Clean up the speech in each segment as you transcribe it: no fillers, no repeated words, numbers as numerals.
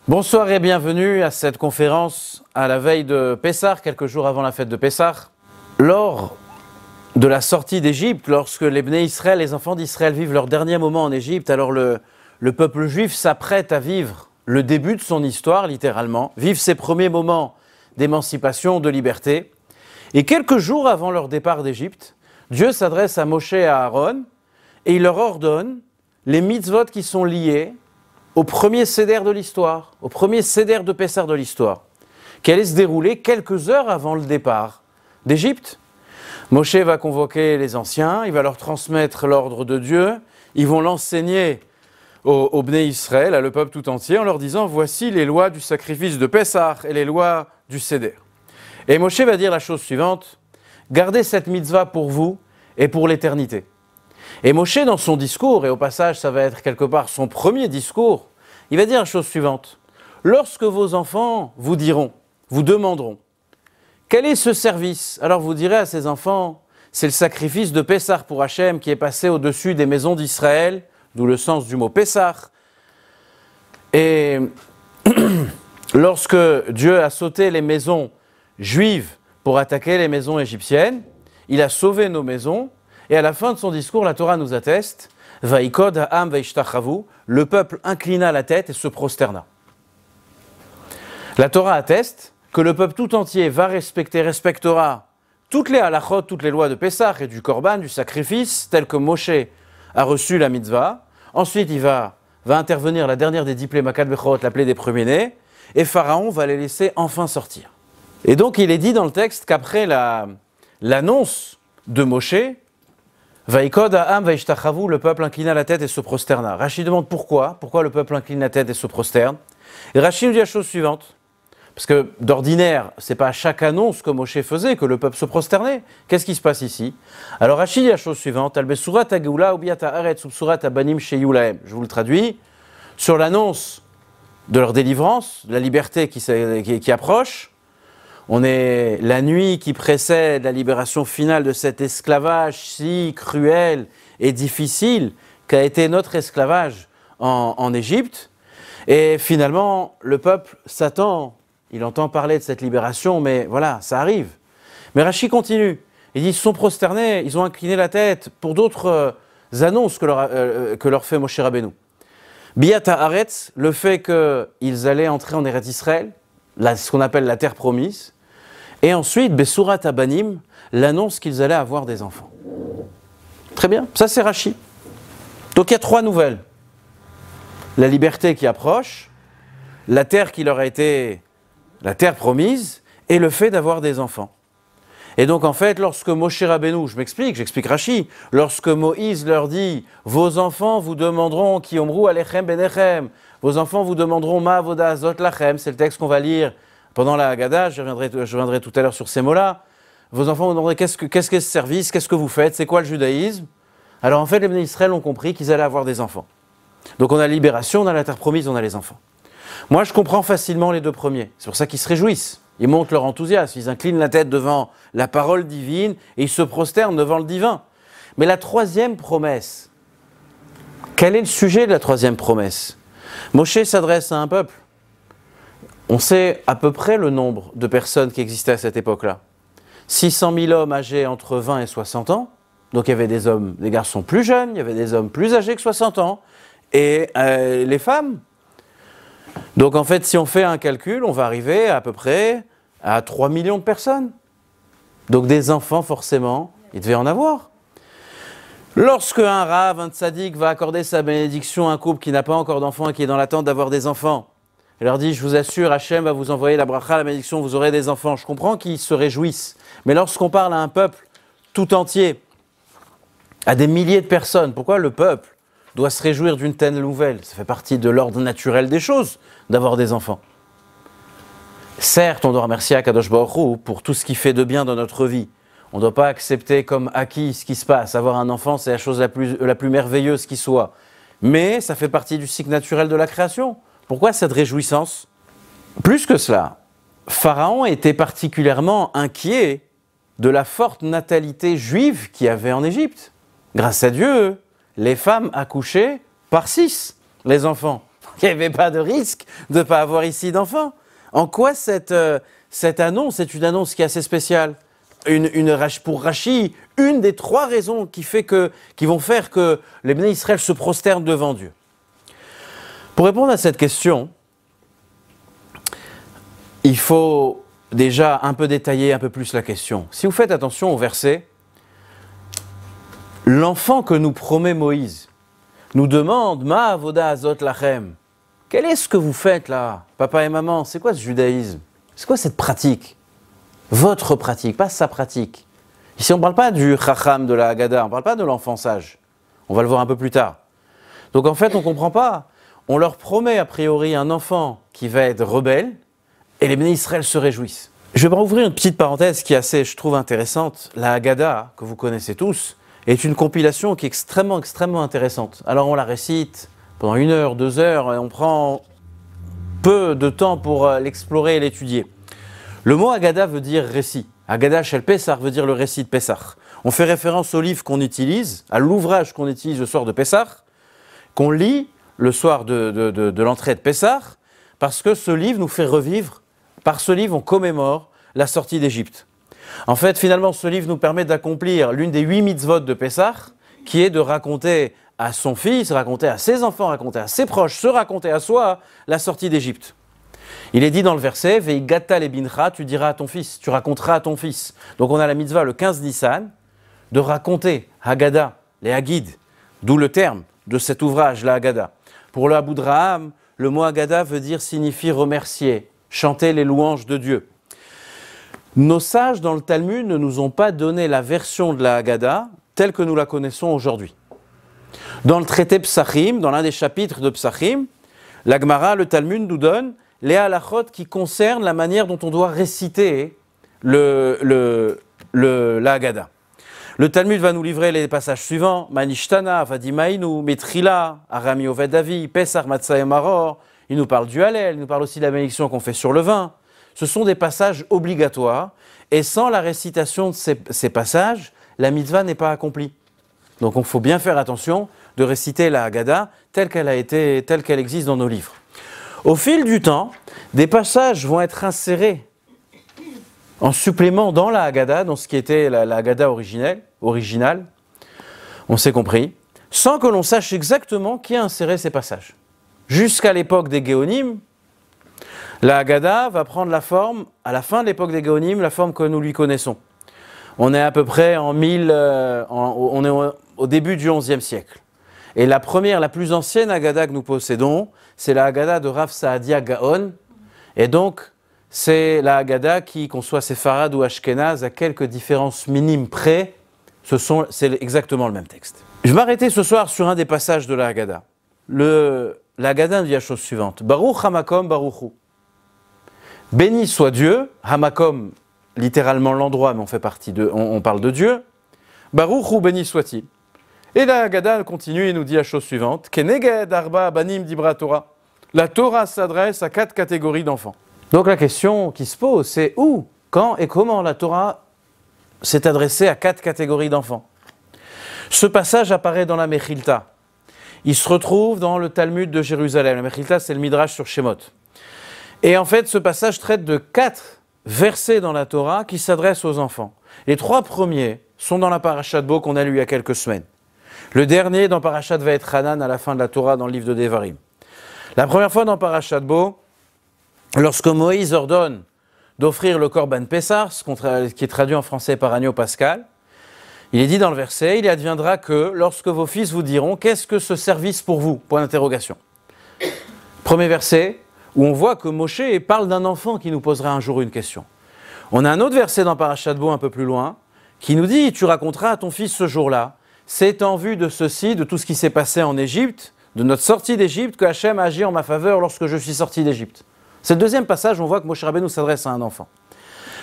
Bonsoir et bienvenue à cette conférence à la veille de Pessah, quelques jours avant la fête de Pessah. Lors de la sortie d'Égypte, lorsque les Bnei Israël, les enfants d'Israël vivent leur dernier moment en Égypte, alors le peuple juif s'apprête à vivre le début de son histoire, littéralement, vivre ses premiers moments d'émancipation, de liberté. Et quelques jours avant leur départ d'Égypte, Dieu s'adresse à Moshe et à Aaron et il leur ordonne les mitzvot qui sont liés au premier seder de l'histoire, au premier seder de Pessah de l'histoire, qui allait se dérouler quelques heures avant le départ d'Égypte. Moshe va convoquer les anciens, il va leur transmettre l'ordre de Dieu, ils vont l'enseigner au Bnei Israël, à le peuple tout entier, en leur disant « Voici les lois du sacrifice de Pessah et les lois du seder ». Et Moshe va dire la chose suivante « Gardez cette mitzvah pour vous et pour l'éternité ». Et Moshe, dans son discours, et au passage, ça va être quelque part son premier discours, il va dire la chose suivante. Lorsque vos enfants vous diront, vous demanderont, quel est ce service? Alors vous direz à ces enfants, c'est le sacrifice de Pessah pour Hachem qui est passé au-dessus des maisons d'Israël, d'où le sens du mot Pessah. Et lorsque Dieu a sauté les maisons juives pour attaquer les maisons égyptiennes, il a sauvé nos maisons. Et à la fin de son discours, la Torah nous atteste « Vaikod ha'am veishtachavu » le peuple inclina la tête et se prosterna. La Torah atteste que le peuple tout entier respectera toutes les halachot, toutes les lois de Pessah et du Korban, du sacrifice, tel que Moshe a reçu la mitzvah. Ensuite, il va intervenir la dernière des 10 plaies Makat Bechorot, la plaie des premiers-nés, et Pharaon va les laisser enfin sortir. Et donc, il est dit dans le texte qu'après l'annonce de Moshe, Vaikod ha'am veishtachavu, le peuple inclina la tête et se prosterna. Rachi demande pourquoi le peuple incline la tête et se prosterne. Et Rachi nous dit la chose suivante, parce que d'ordinaire, c'est pas à chaque annonce que Moshe faisait que le peuple se prosternait. Qu'est-ce qui se passe ici? Alors Rachi dit la chose suivante, Al-Besurat ha'geula ubiat ha'aretz ubsurat ha'banim sheyu lahem. Je vous le traduis. Sur l'annonce de leur délivrance, de la liberté qui approche, on est la nuit qui précède la libération finale de cet esclavage si cruel et difficile qu'a été notre esclavage en Égypte. Et finalement, le peuple s'attend, il entend parler de cette libération, mais voilà, ça arrive. Mais Rachi continue, il dit, ils se sont prosternés, ils ont incliné la tête pour d'autres annonces que leur fait Moshe Rabbeinu. Biyat ha'aretz, le fait qu'ils allaient entrer en Eretz Israël, ce qu'on appelle la terre promise. Et ensuite, Besurat Abanim, l'annonce qu'ils allaient avoir des enfants. Très bien, ça c'est Rachi. Donc il y a 3 nouvelles. La liberté qui approche, la terre qui leur a été la terre promise, et le fait d'avoir des enfants. Et donc en fait, lorsque Moshe Rabbeinu, j'explique Rachi, lorsque Moïse leur dit « Vos enfants vous demanderont ki omru alechem benechem » vos enfants vous demanderont « Ma avoda azot lachem » c'est le texte qu'on va lire pendant la Haggadah, je reviendrai tout à l'heure sur ces mots-là. Vos enfants vous demanderont qu'est-ce que ce service, qu'est-ce que vous faites, c'est quoi le judaïsme? Alors en fait, les Bnei Israël ont compris qu'ils allaient avoir des enfants. Donc on a la libération, on a la terre promise, on a les enfants. Moi je comprends facilement les 2 premiers, c'est pour ça qu'ils se réjouissent. Ils montrent leur enthousiasme, ils inclinent la tête devant la parole divine et ils se prosternent devant le divin. Mais la 3e promesse, quel est le sujet de la 3e promesse? Moshe s'adresse à un peuple. On sait à peu près le nombre de personnes qui existaient à cette époque-là. 600 000 hommes âgés entre 20 et 60 ans. Donc il y avait des garçons plus jeunes, il y avait des hommes plus âgés que 60 ans. Et les femmes. Donc en fait, si on fait un calcul, on va arriver à peu près à 3 millions de personnes. Donc des enfants, forcément, il devait en avoir. Lorsque un rav, un tzaddik va accorder sa bénédiction à un couple qui n'a pas encore d'enfants et qui est dans l'attente d'avoir des enfants, il leur dit, je vous assure, Hachem va vous envoyer la bracha, la bénédiction, vous aurez des enfants. Je comprends qu'ils se réjouissent. Mais lorsqu'on parle à un peuple tout entier, à des milliers de personnes, pourquoi le peuple doit se réjouir d'une telle nouvelle? Ça fait partie de l'ordre naturel des choses, d'avoir des enfants. Certes, on doit remercier Akadosh Baruch Hu pour tout ce qu'il fait de bien dans notre vie. On ne doit pas accepter comme acquis ce qui se passe. Avoir un enfant, c'est la chose la plus merveilleuse qui soit. Mais ça fait partie du cycle naturel de la création. Pourquoi cette réjouissance? Plus que cela, Pharaon était particulièrement inquiet de la forte natalité juive qu'il y avait en Égypte. Grâce à Dieu, les femmes accouchaient par 6, les enfants. Il n'y avait pas de risque de ne pas avoir ici d'enfant. En quoi cette annonce est une annonce qui est assez spéciale? Pour Rachi, une des 3 raisons qui vont faire que les Bnei Israël se prosternent devant Dieu. Pour répondre à cette question, il faut déjà un peu détailler un peu plus la question. Si vous faites attention au verset, l'enfant que nous promet Moïse nous demande « Ma avoda azot lachem » quel est ce que vous faites là, papa et maman? C'est quoi ce judaïsme? C'est quoi cette pratique? Votre pratique, pas sa pratique. Ici, on ne parle pas du chacham de la Haggadah, on ne parle pas de l'enfant sage. On va le voir un peu plus tard. Donc en fait, on ne comprend pas. On leur promet a priori un enfant qui va être rebelle, et les Bnei Israël se réjouissent. Je vais ouvrir une petite parenthèse qui est assez, je trouve, intéressante. La Haggadah, que vous connaissez tous, est une compilation qui est extrêmement, extrêmement intéressante. Alors on la récite pendant 1 heure, 2 heures, et on prend peu de temps pour l'explorer et l'étudier. Le mot Haggadah veut dire récit. Haggadah shel Pessah veut dire le récit de Pessah. On fait référence au livre qu'on utilise, à l'ouvrage qu'on utilise le soir de Pessah, qu'on lit le soir de l'entrée de Pessah, parce que ce livre nous fait revivre. Par ce livre, on commémore la sortie d'Égypte. En fait, finalement, ce livre nous permet d'accomplir l'une des 8 mitzvot de Pessah, qui est de raconter à son fils, raconter à ses enfants, raconter à ses proches, se raconter à soi la sortie d'Égypte. Il est dit dans le verset, Veigata lebincha, tu diras à ton fils, tu raconteras à ton fils. Donc on a la mitzvah le 15 Nissan, de raconter Haggadah, les Haggid, d'où le terme de cet ouvrage, la Haggadah. Pour le Aboudraham, le mot Haggadah signifie remercier, chanter les louanges de Dieu. Nos sages dans le Talmud ne nous ont pas donné la version de la Haggadah telle que nous la connaissons aujourd'hui. Dans le traité Psachim, dans l'un des chapitres de Psachim, la Gemara, le Talmud nous donne les halachot qui concernent la manière dont on doit réciter la Haggadah. Le Talmud va nous livrer les passages suivants. Manishtana, Vadimainu, Metrila, Arami Ovedavi, Pesach, Matzah et Maror. Il nous parle du Hallel, il nous parle aussi de la bénédiction qu'on fait sur le vin. Ce sont des passages obligatoires et sans la récitation de ces passages, la mitzvah n'est pas accomplie. Donc il faut bien faire attention de réciter la Haggadah telle qu'elle existe dans nos livres. Au fil du temps, des passages vont être insérés en supplément dans la Haggadah, dans ce qui était la Haggadah originale, on s'est compris, sans que l'on sache exactement qui a inséré ces passages. Jusqu'à l'époque des Géonim, la Haggadah va prendre la forme, à la fin de l'époque des Géonim, la forme que nous lui connaissons. On est à peu près au début du XIe siècle. Et la première, la plus ancienne Haggadah que nous possédons, c'est la Haggadah de Rav Saadia Gaon. Et donc, c'est la Haggadah qui, qu'on soit séfarade ou ashkénaze, à quelques différences minimes près, c'est exactement le même texte. Je vais m'arrêter ce soir sur un des passages de la Haggadah. La Haggadah dit la chose suivante. Baruch Hamakom Baruchu. Béni soit Dieu, Hamakom, littéralement l'endroit, mais on parle de Dieu. Baruchu, béni soit-il. Et la Haggadah continue et nous dit la chose suivante. Keneged arba banim dibra Torah. La Torah s'adresse à 4 catégories d'enfants. Donc la question qui se pose, c'est où, quand et comment la Torah s'est adressée à 4 catégories d'enfants. Ce passage apparaît dans la Mechilta. Il se retrouve dans le Talmud de Jérusalem. La Mechilta, c'est le Midrash sur Shemot. Et en fait, ce passage traite de 4 versets dans la Torah qui s'adressent aux enfants. Les 3 premiers sont dans la Parashat Bo qu'on a lu il y a quelques semaines. Le dernier dans Parashat Vaetchanan à la fin de la Torah dans le livre de Devarim. La première fois dans Parashat Bo, lorsque Moïse ordonne d'offrir le Korban Pessah, qui est traduit en français par agneau pascal, il est dit dans le verset, il adviendra que lorsque vos fils vous diront, qu'est-ce que ce service pour vous? Point d'interrogation. Premier verset, où on voit que Moshe parle d'un enfant qui nous posera un jour une question. On a un autre verset dans Parashat Bo un peu plus loin, qui nous dit, tu raconteras à ton fils ce jour-là, c'est en vue de ceci, de tout ce qui s'est passé en Égypte, de notre sortie d'Égypte, que Hachem a agi en ma faveur lorsque je suis sorti d'Égypte. C'est le deuxième passage, on voit que Moshe Rabbeinu s'adresse à un enfant.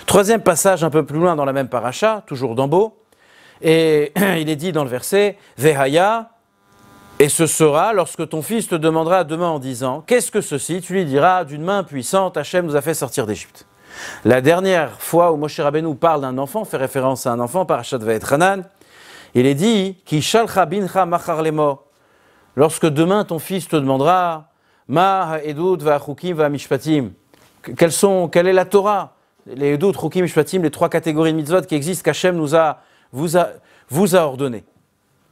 Troisième passage, un peu plus loin dans la même paracha, toujours dans Bo, et il est dit dans le verset, Vehaya, et ce sera lorsque ton fils te demandera demain en disant, qu'est-ce que ceci? Tu lui diras, d'une main puissante, Hachem nous a fait sortir d'Égypte. La dernière fois où Moshe Rabbeinu parle d'un enfant, fait référence à un enfant, parachat Vaetchanan, il est dit, Ki shalcha bincha machar lemo. Lorsque demain ton fils te demandera, Ma ha'edut va'achukim va'mishpatim. Quelle est la Torah? Les edut, chukim, mishpatim, les trois catégories de mitzvot qui existent, qu'Hachem vous a ordonné.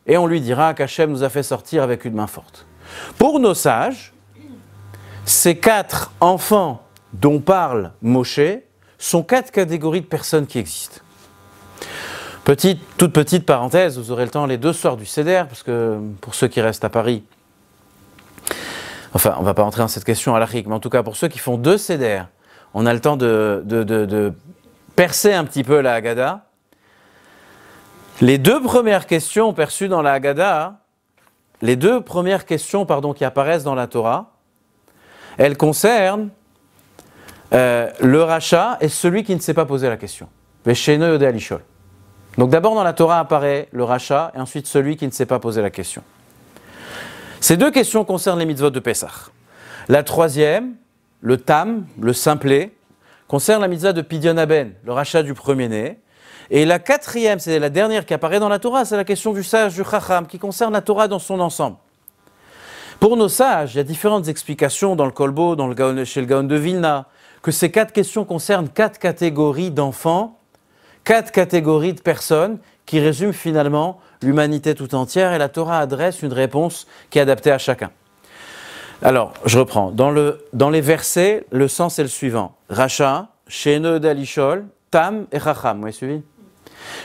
Et on lui dira qu'Hachem nous a fait sortir avec une main forte. Pour nos sages, ces 4 enfants dont parle Moshe sont 4 catégories de personnes qui existent. Toute petite parenthèse, vous aurez le temps les 2 soirs du Seder, parce que pour ceux qui restent à Paris, enfin on ne va pas rentrer dans cette question halachique, mais en tout cas pour ceux qui font 2 Seder, on a le temps de percer un petit peu la Haggadah. Les 2 premières questions perçues dans la Haggadah, les 2 premières questions qui apparaissent dans la Torah, elles concernent le rachat et celui qui ne s'est pas posé la question. Vesheno yodeh lishol. Donc d'abord dans la Torah apparaît le rachat et ensuite celui qui ne s'est pas posé la question. Ces 2 questions concernent les mitzvot de Pessah. La troisième, le tam, le simplet, concerne la mitzvah de Pidyon Haben, le rachat du premier-né. Et la 4e, c'est la dernière qui apparaît dans la Torah, c'est la question du sage, du chacham, qui concerne la Torah dans son ensemble. Pour nos sages, il y a différentes explications dans le Kolbo, chez le Gaon de Vilna, que ces 4 questions concernent 4 catégories d'enfants, 4 catégories de personnes qui résument finalement l'humanité tout entière, et la Torah adresse une réponse qui est adaptée à chacun. Alors, je reprends. Dans les versets, le sens est le suivant. Racha, Sheno yodeh lishol, Tam et Chacham. Vous avez suivi?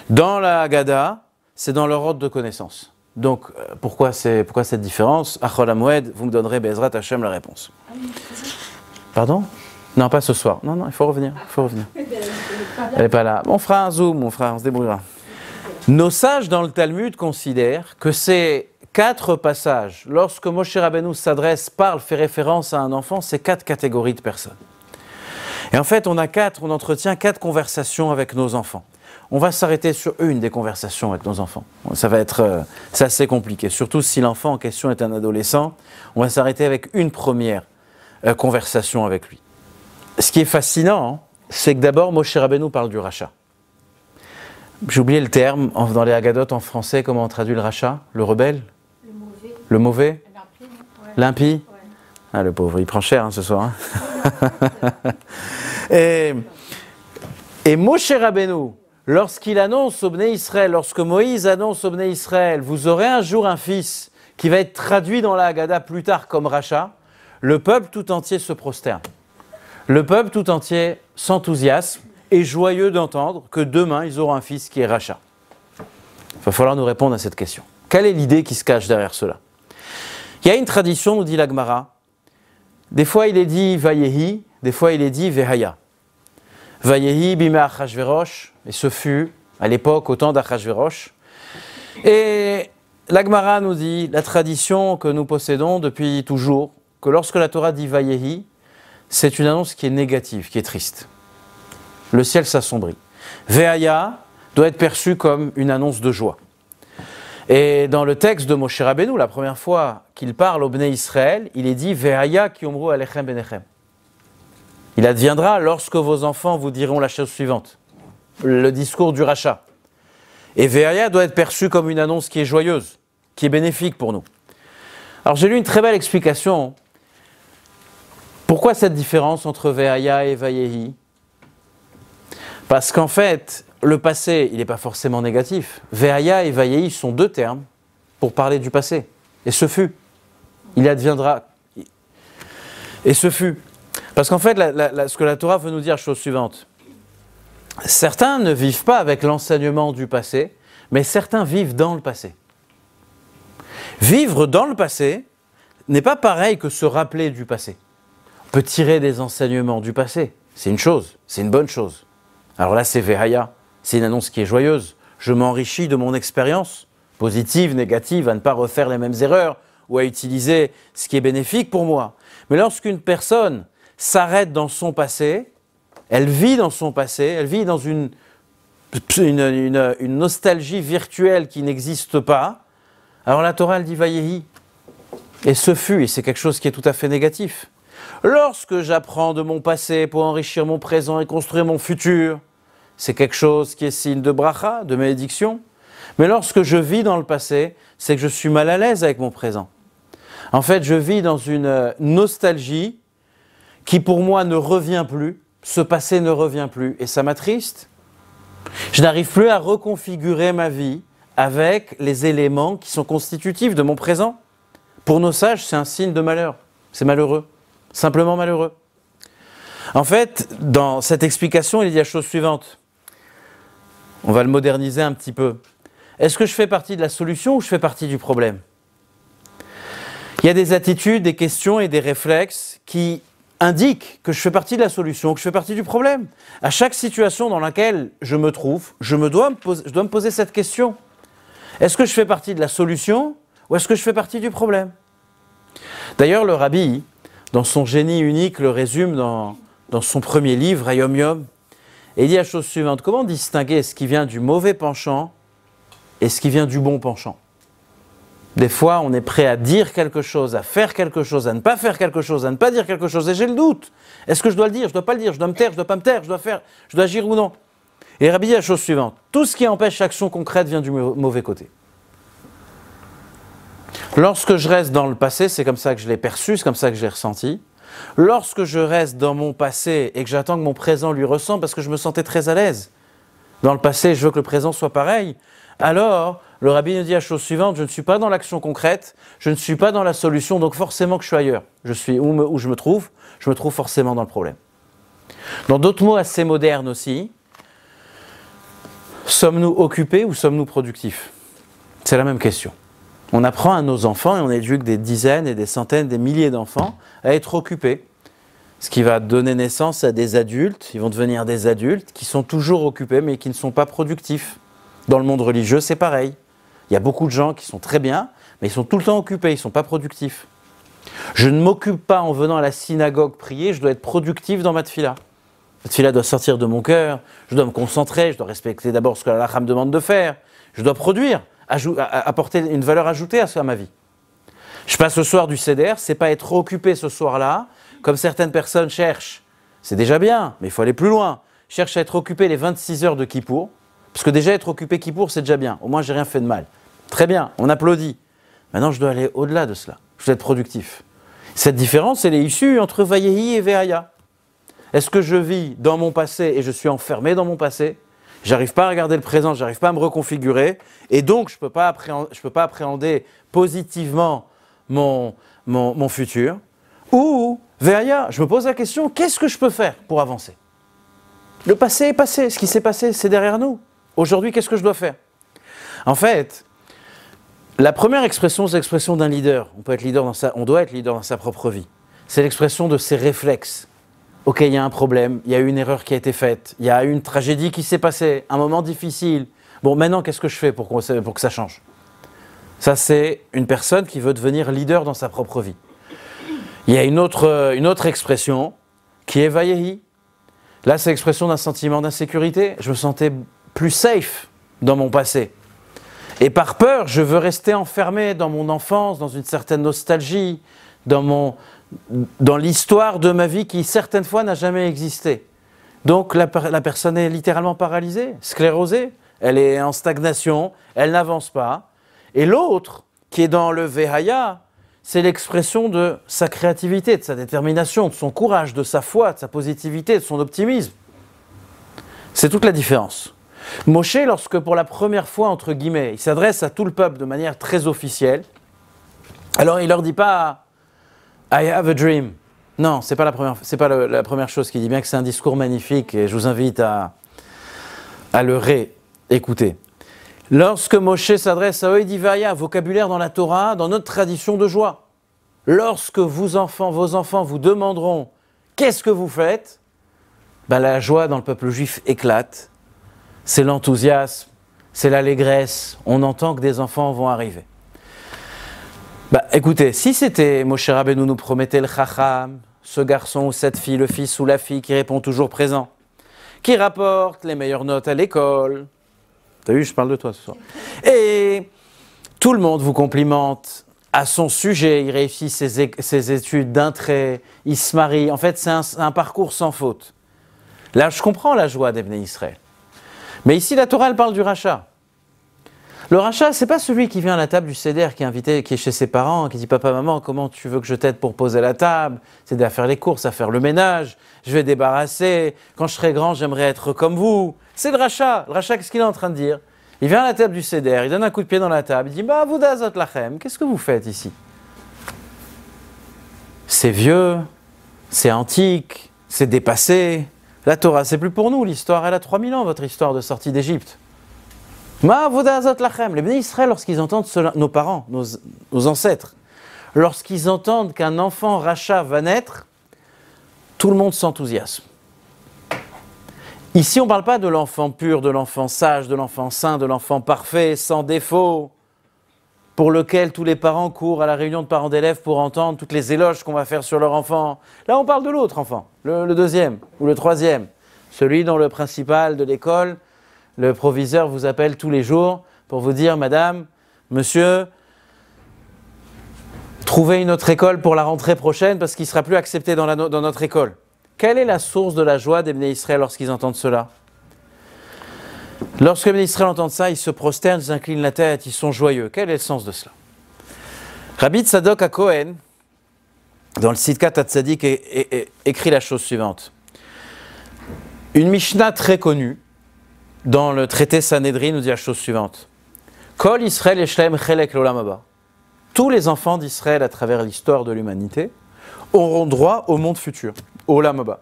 Dans la Haggadah, c'est dans leur ordre de connaissance. Donc, pourquoi cette différence? Achol HaMoed, vous me donnerez Be'ezrat Hashem la réponse. Pardon? Non, pas ce soir. Non, il faut revenir. Elle n'est pas là. On fera un zoom, on se débrouillera. Nos sages dans le Talmud considèrent que ces 4 passages, lorsque Moshe Rabbeinu parle, fait référence à un enfant, c'est 4 catégories de personnes. Et en fait, on entretient 4 conversations avec nos enfants. On va s'arrêter sur une des conversations avec nos enfants. C'est assez compliqué, surtout si l'enfant en question est un adolescent. On va s'arrêter avec une première conversation avec lui. Ce qui est fascinant, c'est que d'abord, Moshe Rabbeinu parle du rachat. J'ai oublié le terme, dans les Haggadot en français, comment on traduit le rachat? Le rebelle? Le mauvais? L'impie? Ouais. Ah, le pauvre, il prend cher ce soir. Et Moshe Rabbeinu, lorsqu'il annonce au Bnei Israël, lorsque Moïse annonce au Bnei Israël, vous aurez un jour un fils qui va être traduit dans la Haggadah plus tard comme rachat, le peuple tout entier se prosterne. Le peuple tout entier s'enthousiasme et joyeux d'entendre que demain ils auront un fils qui est rachat. Il va falloir nous répondre à cette question. Quelle est l'idée qui se cache derrière cela? Il y a une tradition, nous dit la Gemara. Des fois il est dit Vayehi, des fois il est dit Vehaya. Vayehi bima Achashverosh, et ce fut à l'époque au temps d'Achashverosh. Et la Gemara nous dit la tradition que nous possédons depuis toujours, que lorsque la Torah dit Vayehi, c'est une annonce qui est négative, qui est triste. Le ciel s'assombrit. Vehaya doit être perçu comme une annonce de joie. Et dans le texte de Moshe Rabbeinu, la première fois qu'il parle au Bnei Israël, il est dit Vehaya ki omru alechem benechem. Il adviendra lorsque vos enfants vous diront la chose suivante, le discours du rachat. Et Vehaya doit être perçu comme une annonce qui est joyeuse, qui est bénéfique pour nous. Alors j'ai lu une très belle explication. Pourquoi cette différence entre Vehaya et Vayehi? Parce qu'en fait, le passé, il n'est pas forcément négatif. Vehaya et Vayehi sont 2 termes pour parler du passé. Et ce fut. Il adviendra. Et ce fut. Parce qu'en fait, ce que la Torah veut nous dire, chose suivante. Certains ne vivent pas avec l'enseignement du passé, mais certains vivent dans le passé. Vivre dans le passé n'est pas pareil que se rappeler du passé. On peut tirer des enseignements du passé. C'est une chose, c'est une bonne chose. Alors là, c'est Vehaya. C'est une annonce qui est joyeuse. Je m'enrichis de mon expérience, positive, négative, à ne pas refaire les mêmes erreurs ou à utiliser ce qui est bénéfique pour moi. Mais lorsqu'une personne s'arrête dans son passé, elle vit dans son passé, elle vit dans une nostalgie virtuelle qui n'existe pas, alors la Torah, elle dit Vayehi. Et ce fut, et c'est quelque chose qui est tout à fait négatif. Lorsque j'apprends de mon passé pour enrichir mon présent et construire mon futur, c'est quelque chose qui est signe de bracha, de bénédiction. Mais lorsque je vis dans le passé, c'est que je suis mal à l'aise avec mon présent. En fait, je vis dans une nostalgie qui pour moi ne revient plus, ce passé ne revient plus, et ça m'attriste. Je n'arrive plus à reconfigurer ma vie avec les éléments qui sont constitutifs de mon présent. Pour nos sages, c'est un signe de malheur, c'est malheureux, simplement malheureux. En fait, dans cette explication, il dit la chose suivante. On va le moderniser un petit peu. Est-ce que je fais partie de la solution ou je fais partie du problème? Il y a des attitudes, des questions et des réflexes qui indiquent que je fais partie de la solution, que je fais partie du problème. À chaque situation dans laquelle je me trouve, je dois me poser cette question. Est-ce que je fais partie de la solution ou est-ce que je fais partie du problème? D'ailleurs, le Rabbi, dans son génie unique, le résume dans son premier livre, Hayom Yom, et il dit la chose suivante. Comment distinguer ce qui vient du mauvais penchant et ce qui vient du bon penchant? Des fois, on est prêt à dire quelque chose, à faire quelque chose, à ne pas faire quelque chose, à ne pas dire quelque chose, et j'ai le doute. Est-ce que je dois le dire? Je ne dois pas le dire, je dois me taire, je ne dois pas me taire, je dois agir ou non? Et Rabbi dit la chose suivante. Tout ce qui empêche l'action concrète vient du mauvais côté. Lorsque je reste dans le passé, c'est comme ça que je l'ai perçu, c'est comme ça que je l'ai ressenti. Lorsque je reste dans mon passé et que j'attends que mon présent lui ressemble parce que je me sentais très à l'aise, dans le passé, je veux que le présent soit pareil, alors le Rabbi nous dit la chose suivante, je ne suis pas dans l'action concrète, je ne suis pas dans la solution, donc forcément que je suis ailleurs. Je suis où je me trouve forcément dans le problème. Dans d'autres mots assez modernes aussi, sommes-nous occupés ou sommes-nous productifs? C'est la même question. On apprend à nos enfants, et on éduque des dizaines et des centaines, des milliers d'enfants, à être occupés. Ce qui va donner naissance à des adultes, ils vont devenir des adultes qui sont toujours occupés mais qui ne sont pas productifs. Dans le monde religieux, c'est pareil. Il y a beaucoup de gens qui sont très bien, mais ils sont tout le temps occupés, ils ne sont pas productifs. Je ne m'occupe pas en venant à la synagogue prier, je dois être productif dans ma tefila. La tefila doit sortir de mon cœur, je dois me concentrer, je dois respecter d'abord ce que l'Allah me demande de faire, je dois produire, apporter une valeur ajoutée à ma vie. Je passe le soir du Seder, c'est pas être occupé ce soir-là, comme certaines personnes cherchent. C'est déjà bien, mais il faut aller plus loin. Cherche à être occupé les 26 heures de Kippour, parce que déjà être occupé Kippour, c'est déjà bien. Au moins, j'ai rien fait de mal. Très bien, on applaudit. Maintenant, je dois aller au-delà de cela. Je dois être productif. Cette différence, elle est issue entre Vayehi et Veaya. Est-ce que je vis dans mon passé et je suis enfermé dans mon passé? J'arrive pas à regarder le présent, j'arrive pas à me reconfigurer, et donc je peux pas appréhender positivement mon futur. Ou, Veaya, je me pose la question, qu'est-ce que je peux faire pour avancer? Le passé est passé, ce qui s'est passé, c'est derrière nous. Aujourd'hui, qu'est-ce que je dois faire? En fait, la première expression, c'est l'expression d'un leader. On doit être leader dans sa propre vie. C'est l'expression de ses réflexes. Ok, il y a un problème, il y a eu une erreur qui a été faite, il y a eu une tragédie qui s'est passée, un moment difficile. Bon, maintenant, qu'est-ce que je fais pour que ça change? Ça, c'est une personne qui veut devenir leader dans sa propre vie. Il y a une autre expression qui est Vayehi. Là, c'est l'expression d'un sentiment d'insécurité. Je me sentais plus safe dans mon passé. Et par peur, je veux rester enfermé dans mon enfance, dans une certaine nostalgie, dans l'histoire de ma vie qui, certaines fois, n'a jamais existé. Donc, la personne est littéralement paralysée, sclérosée. Elle est en stagnation, elle n'avance pas. Et l'autre, qui est dans le Vehaya, c'est l'expression de sa créativité, de sa détermination, de son courage, de sa foi, de sa positivité, de son optimisme. C'est toute la différence. Moshe, lorsque pour la première fois, entre guillemets, il s'adresse à tout le peuple de manière très officielle, alors il ne leur dit pas « I have a dream ». Non, c'est pas la première chose qu'il dit, bien que c'est un discours magnifique et je vous invite à le réécouter. Lorsque Moshe s'adresse à eux, il dit « Vaya », vocabulaire dans la Torah, dans notre tradition de joie. Lorsque vos enfants vous demanderont « Qu'est-ce que vous faites ?» Ben, la joie dans le peuple juif éclate. C'est l'enthousiasme, c'est l'allégresse. On entend que des enfants vont arriver. Bah, écoutez, si c'était Moshe Rabbeinu nous promettait le Chacham, ce garçon ou cette fille, le fils ou la fille qui répond toujours présent, qui rapporte les meilleures notes à l'école. T'as vu, je parle de toi ce soir. Et tout le monde vous complimente à son sujet, il réussit ses études d'un trait, il se marie. En fait, c'est un parcours sans faute. Là, je comprends la joie des Bnei Israël. Mais ici, la Torah, elle parle du rachat. Le rachat, c'est pas celui qui vient à la table du seder, qui est invité, qui est chez ses parents, qui dit papa, maman, comment tu veux que je t'aide pour poser la table, t'aider à faire les courses, à faire le ménage, je vais débarrasser, quand je serai grand, j'aimerais être comme vous. C'est le rachat. Le rachat, qu'est-ce qu'il est en train de dire? Il vient à la table du seder, il donne un coup de pied dans la table, il dit bah, Avoda Zot Lachem, qu'est-ce que vous faites ici? C'est vieux, c'est antique, c'est dépassé. La Torah, c'est plus pour nous, l'histoire, elle a 3000 ans, votre histoire de sortie d'Égypte. Ma avoda azot lachem. Les bénis Israël, lorsqu'ils entendent cela, nos parents, nos ancêtres, lorsqu'ils entendent qu'un enfant rachat va naître, tout le monde s'enthousiasme. Ici, on ne parle pas de l'enfant pur, de l'enfant sage, de l'enfant saint, de l'enfant parfait, sans défaut, pour lequel tous les parents courent à la réunion de parents d'élèves pour entendre toutes les éloges qu'on va faire sur leur enfant. Là, on parle de l'autre enfant, le deuxième ou le troisième, celui dont le principal de l'école, le proviseur vous appelle tous les jours pour vous dire « Madame, monsieur, trouvez une autre école pour la rentrée prochaine parce qu'il ne sera plus accepté dans notre école. » Quelle est la source de la joie des Bnei Israël lorsqu'ils entendent cela? Lorsque les Bnei Israël entendent ça, ils se prosternent, ils inclinent la tête, ils sont joyeux. Quel est le sens de cela? Rabbi Tzadok HaKohen, dans le Sidkat HaTzadik, écrit la chose suivante. Une Mishnah très connue, dans le traité Sanhedrin, nous dit la chose suivante. Kol Israël Yeshlem Chelek L'Olam Haba. Tous les enfants d'Israël à travers l'histoire de l'humanité auront droit au monde futur, au Olam Haba.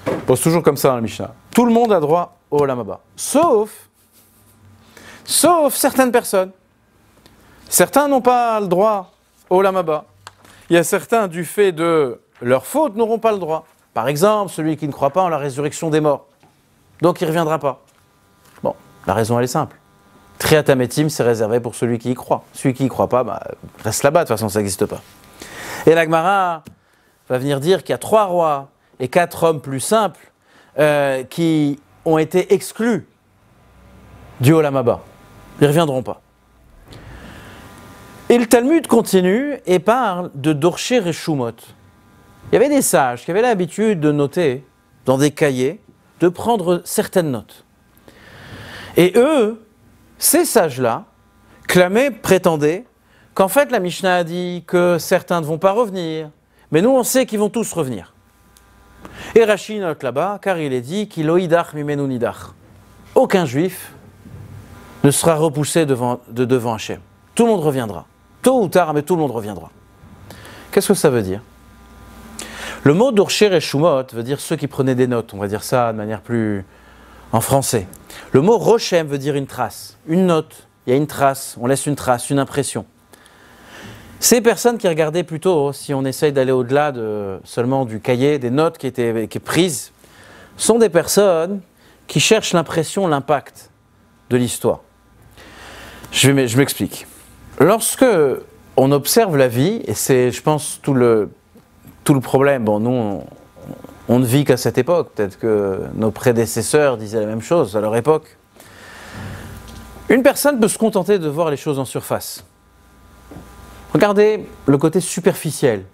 On pose toujours comme ça dans la Mishnah. Tout le monde a droit au Olam Haba. Sauf certaines personnes. Certains n'ont pas le droit au Olam Haba. Il y a certains, du fait de leur faute, n'auront pas le droit. Par exemple, celui qui ne croit pas en la résurrection des morts. Donc il ne reviendra pas. Bon, la raison elle est simple. Triat Hametim, c'est réservé pour celui qui y croit. Celui qui y croit pas, reste là-bas, de toute façon ça n'existe pas. Et la Gemara va venir dire qu'il y a 3 rois et 4 hommes plus simples qui ont été exclus du Olam Haba. Ils ne reviendront pas. Et le Talmud continue et parle de Dorché Reshumot. Il y avait des sages qui avaient l'habitude de noter dans des cahiers, de prendre certaines notes. Et eux, ces sages-là, prétendaient qu'en fait la Mishnah a dit que certains ne vont pas revenir, mais nous on sait qu'ils vont tous revenir. Et Rashi note là-bas, car il est dit qu'il oidach mimenu nidach. Aucun juif ne sera repoussé devant Hachem. Tout le monde reviendra. Tôt ou tard, mais tout le monde reviendra. Qu'est-ce que ça veut dire? Le mot Dorché Reshumot veut dire ceux qui prenaient des notes, on va dire ça de manière plus en français. Le mot Roshem veut dire une trace, une note. Il y a une trace, on laisse une trace, une impression. Ces personnes qui regardaient plutôt, si on essaye d'aller au-delà seulement du cahier, des notes qui étaient prises, sont des personnes qui cherchent l'impression, l'impact de l'histoire. Je m'explique. Lorsque on observe la vie, et c'est, je pense, tout le problème, bon, nous, on ne vit qu'à cette époque, peut-être que nos prédécesseurs disaient la même chose à leur époque. Une personne peut se contenter de voir les choses en surface. Regardez le côté superficiel,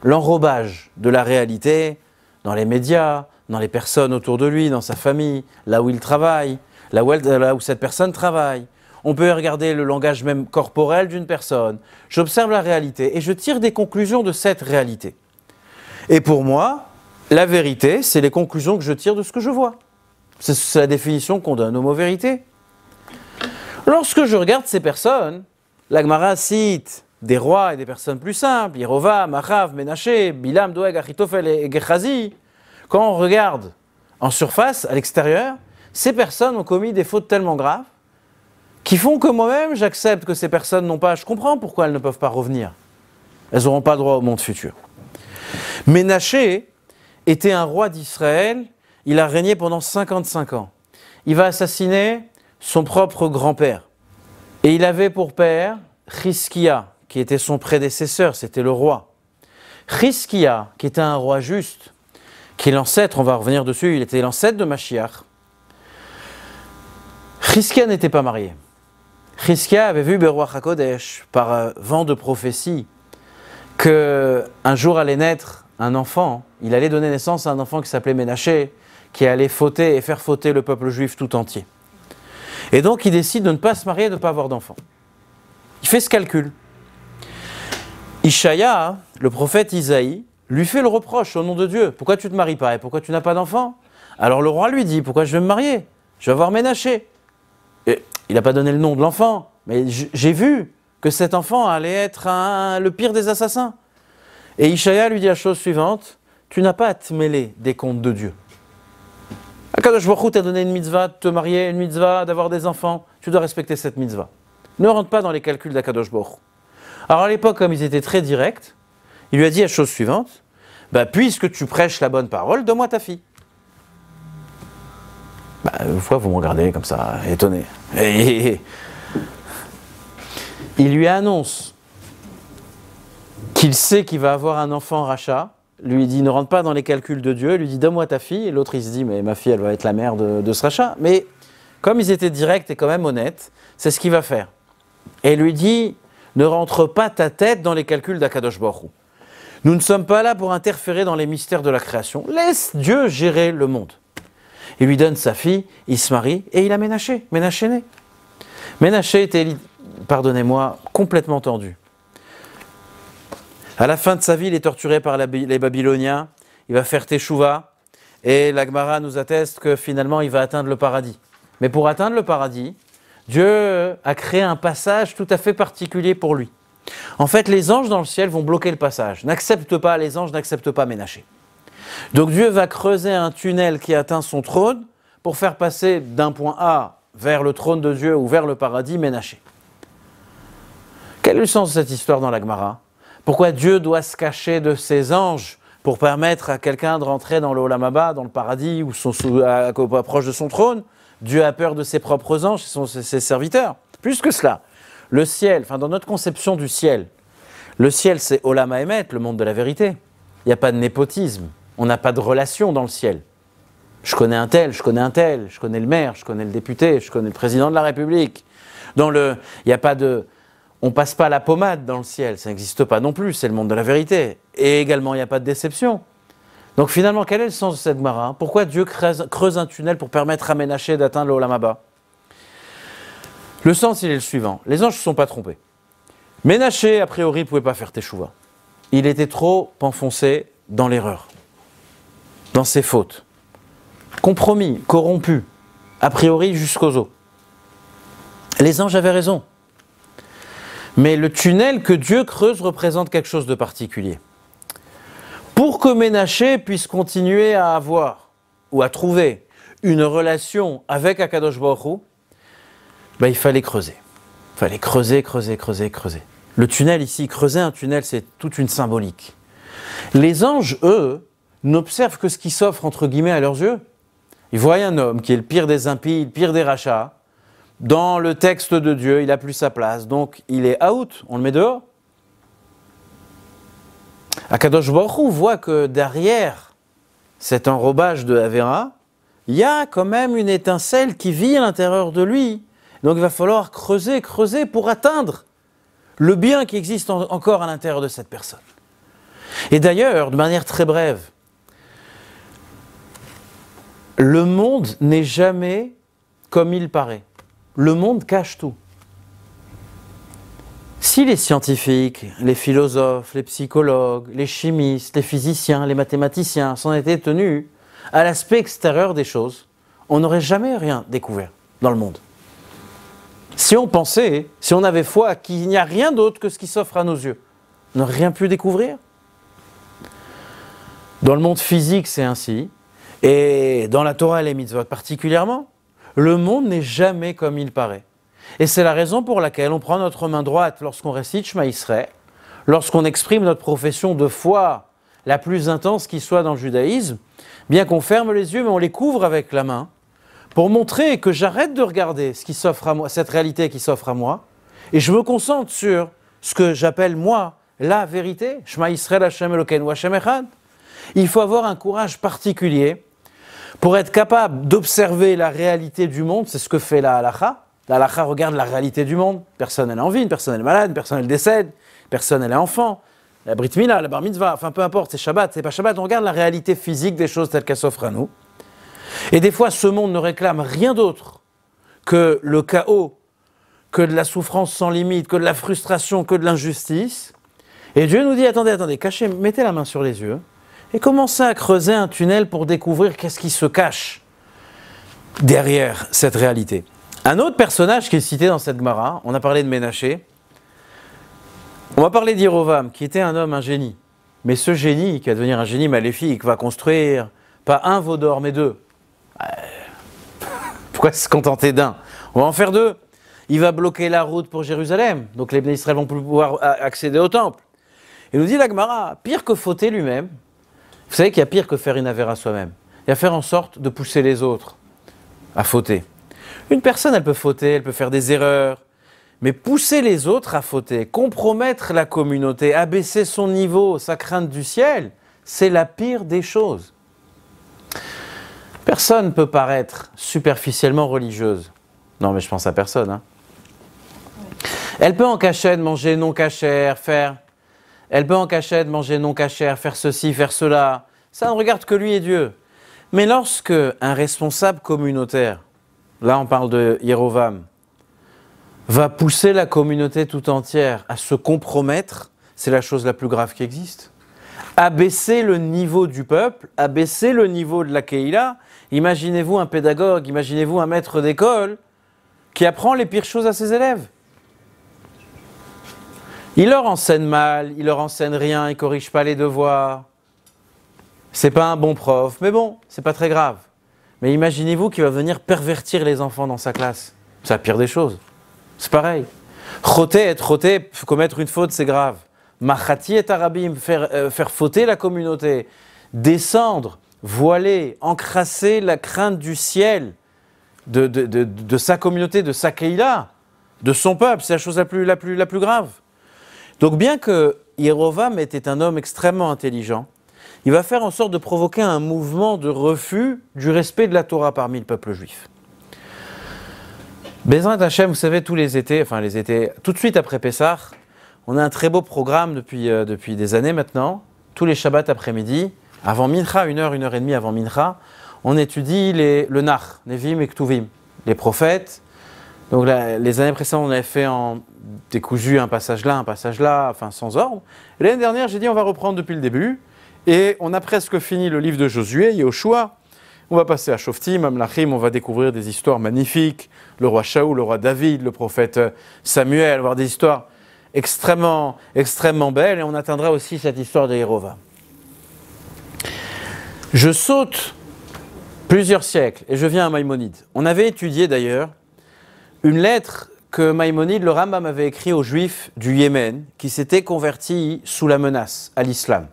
l'enrobage de la réalité dans les médias, dans les personnes autour de lui, dans sa famille, là où il travaille, là où cette personne travaille. On peut regarder le langage même corporel d'une personne. J'observe la réalité et je tire des conclusions de cette réalité. Et pour moi, la vérité, c'est les conclusions que je tire de ce que je vois. C'est la définition qu'on donne au mot vérité. Lorsque je regarde ces personnes, la Gemara cite des rois et des personnes plus simples, Yerovam, Achav, Menaché, Bilam, Doeg, Achitophel et Gehazi. Quand on regarde en surface, à l'extérieur, ces personnes ont commis des fautes tellement graves qui font que moi-même, j'accepte que ces personnes n'ont pas... Je comprends pourquoi elles ne peuvent pas revenir. Elles n'auront pas le droit au monde futur. Ménaché était un roi d'Israël, il a régné pendant 55 ans. Il va assassiner son propre grand-père. Et il avait pour père Chizkia, qui était son prédécesseur, c'était le roi. Chizkia, qui était un roi juste, qui est l'ancêtre, on va revenir dessus, il était l'ancêtre de Mashiach. Chizkia n'était pas marié. Chizkia avait vu Beruach HaKodesh, par vent de prophétie, qu'un jour allait naître un enfant, il allait donner naissance à un enfant qui s'appelait Ménaché, qui allait fauter et faire fauter le peuple juif tout entier. Et donc il décide de ne pas se marier, de ne pas avoir d'enfant. Il fait ce calcul. Ishaïa, le prophète Isaïe, lui fait le reproche au nom de Dieu. Pourquoi tu ne te maries pas et pourquoi tu n'as pas d'enfant? Alors le roi lui dit, pourquoi je vais me marier? Je vais avoir Ménaché. Et il n'a pas donné le nom de l'enfant, mais j'ai vu que cet enfant allait être le pire des assassins. Et Ishaïa lui dit la chose suivante, tu n'as pas à te mêler des comptes de Dieu. Akadosh Baruch Hu t'a donné une mitzvah de te marier, une mitzvah d'avoir des enfants, tu dois respecter cette mitzvah. Ne rentre pas dans les calculs d'Akadosh Baruch Hu. Alors à l'époque, comme ils étaient très directs, il lui a dit la chose suivante, puisque tu prêches la bonne parole, donne-moi ta fille. Pourquoi vous me regardez comme ça, étonné? Il lui annonce qu'il sait qu'il va avoir un enfant rachat, lui dit ne rentre pas dans les calculs de Dieu, lui dit donne-moi ta fille, et l'autre il se dit mais ma fille elle va être la mère de ce rachat. Mais comme ils étaient directs et quand même honnêtes, c'est ce qu'il va faire. Et il lui dit ne rentre pas ta tête dans les calculs d'Akadosh Baruch Hu. Nous ne sommes pas là pour interférer dans les mystères de la création. Laisse Dieu gérer le monde. Il lui donne sa fille, il se marie et il a Ménaché. Ménaché né. Ménaché était, pardonnez-moi, complètement tendu. À la fin de sa vie, il est torturé par les Babyloniens. Il va faire Teshuvah. Et la Gemara nous atteste que finalement, il va atteindre le paradis. Mais pour atteindre le paradis, Dieu a créé un passage tout à fait particulier pour lui. En fait, les anges dans le ciel vont bloquer le passage. Les anges n'acceptent pas Ménaché. Donc Dieu va creuser un tunnel qui atteint son trône pour faire passer d'un point A vers le trône de Dieu ou vers le paradis Ménaché. Quel est le sens de cette histoire dans la Gemara? Pourquoi Dieu doit se cacher de ses anges pour permettre à quelqu'un de rentrer dans le Olam Haba, dans le paradis ou proche de son trône? Dieu a peur de ses propres anges, ses serviteurs. Plus que cela, le ciel, dans notre conception du ciel, le ciel c'est Olam Haemet, le monde de la vérité. Il n'y a pas de népotisme. On n'a pas de relation dans le ciel. Je connais un tel, je connais un tel, je connais le maire, je connais le député, je connais le président de la République. Il n'y a pas de... On passe pas la pommade dans le ciel, ça n'existe pas non plus, c'est le monde de la vérité. Et également, il n'y a pas de déception. Donc finalement, quel est le sens de cette Gemara? Pourquoi Dieu creuse un tunnel pour permettre à Ménaché d'atteindre le Olam Haba? Le sens, il est le suivant. Les anges ne se sont pas trompés. Ménaché, a priori, ne pouvait pas faire Teshuvah. Il était trop enfoncé dans l'erreur, dans ses fautes. Compromis, corrompu, a priori jusqu'aux os. Les anges avaient raison. Mais le tunnel que Dieu creuse représente quelque chose de particulier. Pour que Ménaché puisse continuer à avoir ou à trouver une relation avec Akadosh Baruch Hu, il fallait creuser. Il fallait creuser. Le tunnel ici, creuser un tunnel, c'est toute une symbolique. Les anges, eux, n'observent que ce qui s'offre entre guillemets à leurs yeux. Ils voient un homme qui est le pire des impies, le pire des rachats. Dans le texte de Dieu, il n'a plus sa place, donc il est out, on le met dehors. Akadosh Baruch Hu voit que derrière cet enrobage de Avera, il y a quand même une étincelle qui vit à l'intérieur de lui. Donc il va falloir creuser pour atteindre le bien qui existe encore à l'intérieur de cette personne. Et d'ailleurs, de manière très brève, le monde n'est jamais comme il paraît. Le monde cache tout. Si les scientifiques, les philosophes, les psychologues, les chimistes, les physiciens, les mathématiciens s'en étaient tenus à l'aspect extérieur des choses, on n'aurait jamais rien découvert dans le monde. Si on avait foi qu'il n'y a rien d'autre que ce qui s'offre à nos yeux, on n'aurait rien pu découvrir. Dans le monde physique, c'est ainsi, et dans la Torah et les mitzvot particulièrement, le monde n'est jamais comme il paraît. Et c'est la raison pour laquelle on prend notre main droite lorsqu'on récite Shema Israël, lorsqu'on exprime notre profession de foi la plus intense qui soit dans le judaïsme, bien qu'on ferme les yeux, mais on les couvre avec la main, pour montrer que j'arrête de regarder ce qui s'offre à moi, cette réalité qui s'offre à moi, et je me concentre sur ce que j'appelle moi la vérité, Shema Israël Hashem Elokeinu Hashem Echad. Il faut avoir un courage particulier pour être capable d'observer la réalité du monde, c'est ce que fait la halakha. La halakha regarde la réalité du monde. Personne n'est en vie, personne n'est malade, personne elle décède, personne elle est enfant. La brit mila, la bar mitzvah, enfin peu importe, c'est Shabbat, c'est pas Shabbat, on regarde la réalité physique des choses telles qu'elles s'offrent à nous. Et des fois, ce monde ne réclame rien d'autre que le chaos, que de la souffrance sans limite, que de la frustration, que de l'injustice. Et Dieu nous dit, attendez, cachez, mettez la main sur les yeux et commencez à creuser un tunnel pour découvrir qu'est-ce qui se cache derrière cette réalité. Un autre personnage qui est cité dans cette Gemara, on a parlé de Ménaché, on va parler d'Yerovam, qui était un homme, un génie. Mais ce génie, qui va devenir un génie maléfique, va construire pas un veau d'or, mais deux. Pourquoi se contenter d'un? On va en faire deux. Il va bloquer la route pour Jérusalem, donc les Israël vont plus pouvoir accéder au temple. Il nous dit la Gemara, pire que fauter lui-même, vous savez qu'il y a pire que faire une avéra soi-même. Il y a faire en sorte de pousser les autres à fauter. Une personne, elle peut fauter, elle peut faire des erreurs, mais pousser les autres à fauter, compromettre la communauté, abaisser son niveau, sa crainte du ciel, c'est la pire des choses. Personne ne peut paraître superficiellement religieuse. Non, mais je pense à personne. Hein. Elle peut en cachette manger non cachère, Elle peut en cachette manger non cachère, faire ceci, faire cela. Ça ne regarde que lui et Dieu. Mais lorsque un responsable communautaire, là on parle de Yerovam, va pousser la communauté tout entière à se compromettre, c'est la chose la plus grave qui existe. Abaisser le niveau du peuple, abaisser le niveau de la Keïla. Imaginez-vous un pédagogue, imaginez-vous un maître d'école qui apprend les pires choses à ses élèves. Il leur enseigne mal, il leur enseigne rien, il ne corrige pas les devoirs. C'est pas un bon prof, mais bon, c'est pas très grave. Mais imaginez-vous qu'il va venir pervertir les enfants dans sa classe. C'est la pire des choses. C'est pareil. Être choté, commettre une faute, c'est grave. Machati et arabim, faire fauter la communauté, descendre, voiler, encrasser la crainte du ciel de sa communauté, de sa keïla, de son peuple, c'est la chose la plus grave. Donc bien que Yerovam était un homme extrêmement intelligent, il va faire en sorte de provoquer un mouvement de refus du respect de la Torah parmi le peuple juif. Bezrat Hashem, vous savez, tous les étés, tout de suite après Pessah, on a un très beau programme depuis des années maintenant. Tous les Shabbats après-midi, avant Mincha, une heure et demie avant Mincha, on étudie le Nach, Nevim et Ktuvim, les prophètes. Donc les années précédentes, on avait fait en décousu un passage là, enfin sans ordre. Et l'année dernière, j'ai dit on va reprendre depuis le début. Et on a presque fini le livre de Josué, Yehoshua. On va passer à Shoftim, Amlachim, on va découvrir des histoires magnifiques. Le roi Shaoul, le roi David, le prophète Samuel, voir des histoires extrêmement belles. Et on atteindra aussi cette histoire de Yerovam. Je saute plusieurs siècles et je viens à Maïmonide. On avait étudié d'ailleurs une lettre que Maïmonide, le Rambam, avait écrite aux Juifs du Yémen qui s'étaient convertis sous la menace à l'islam.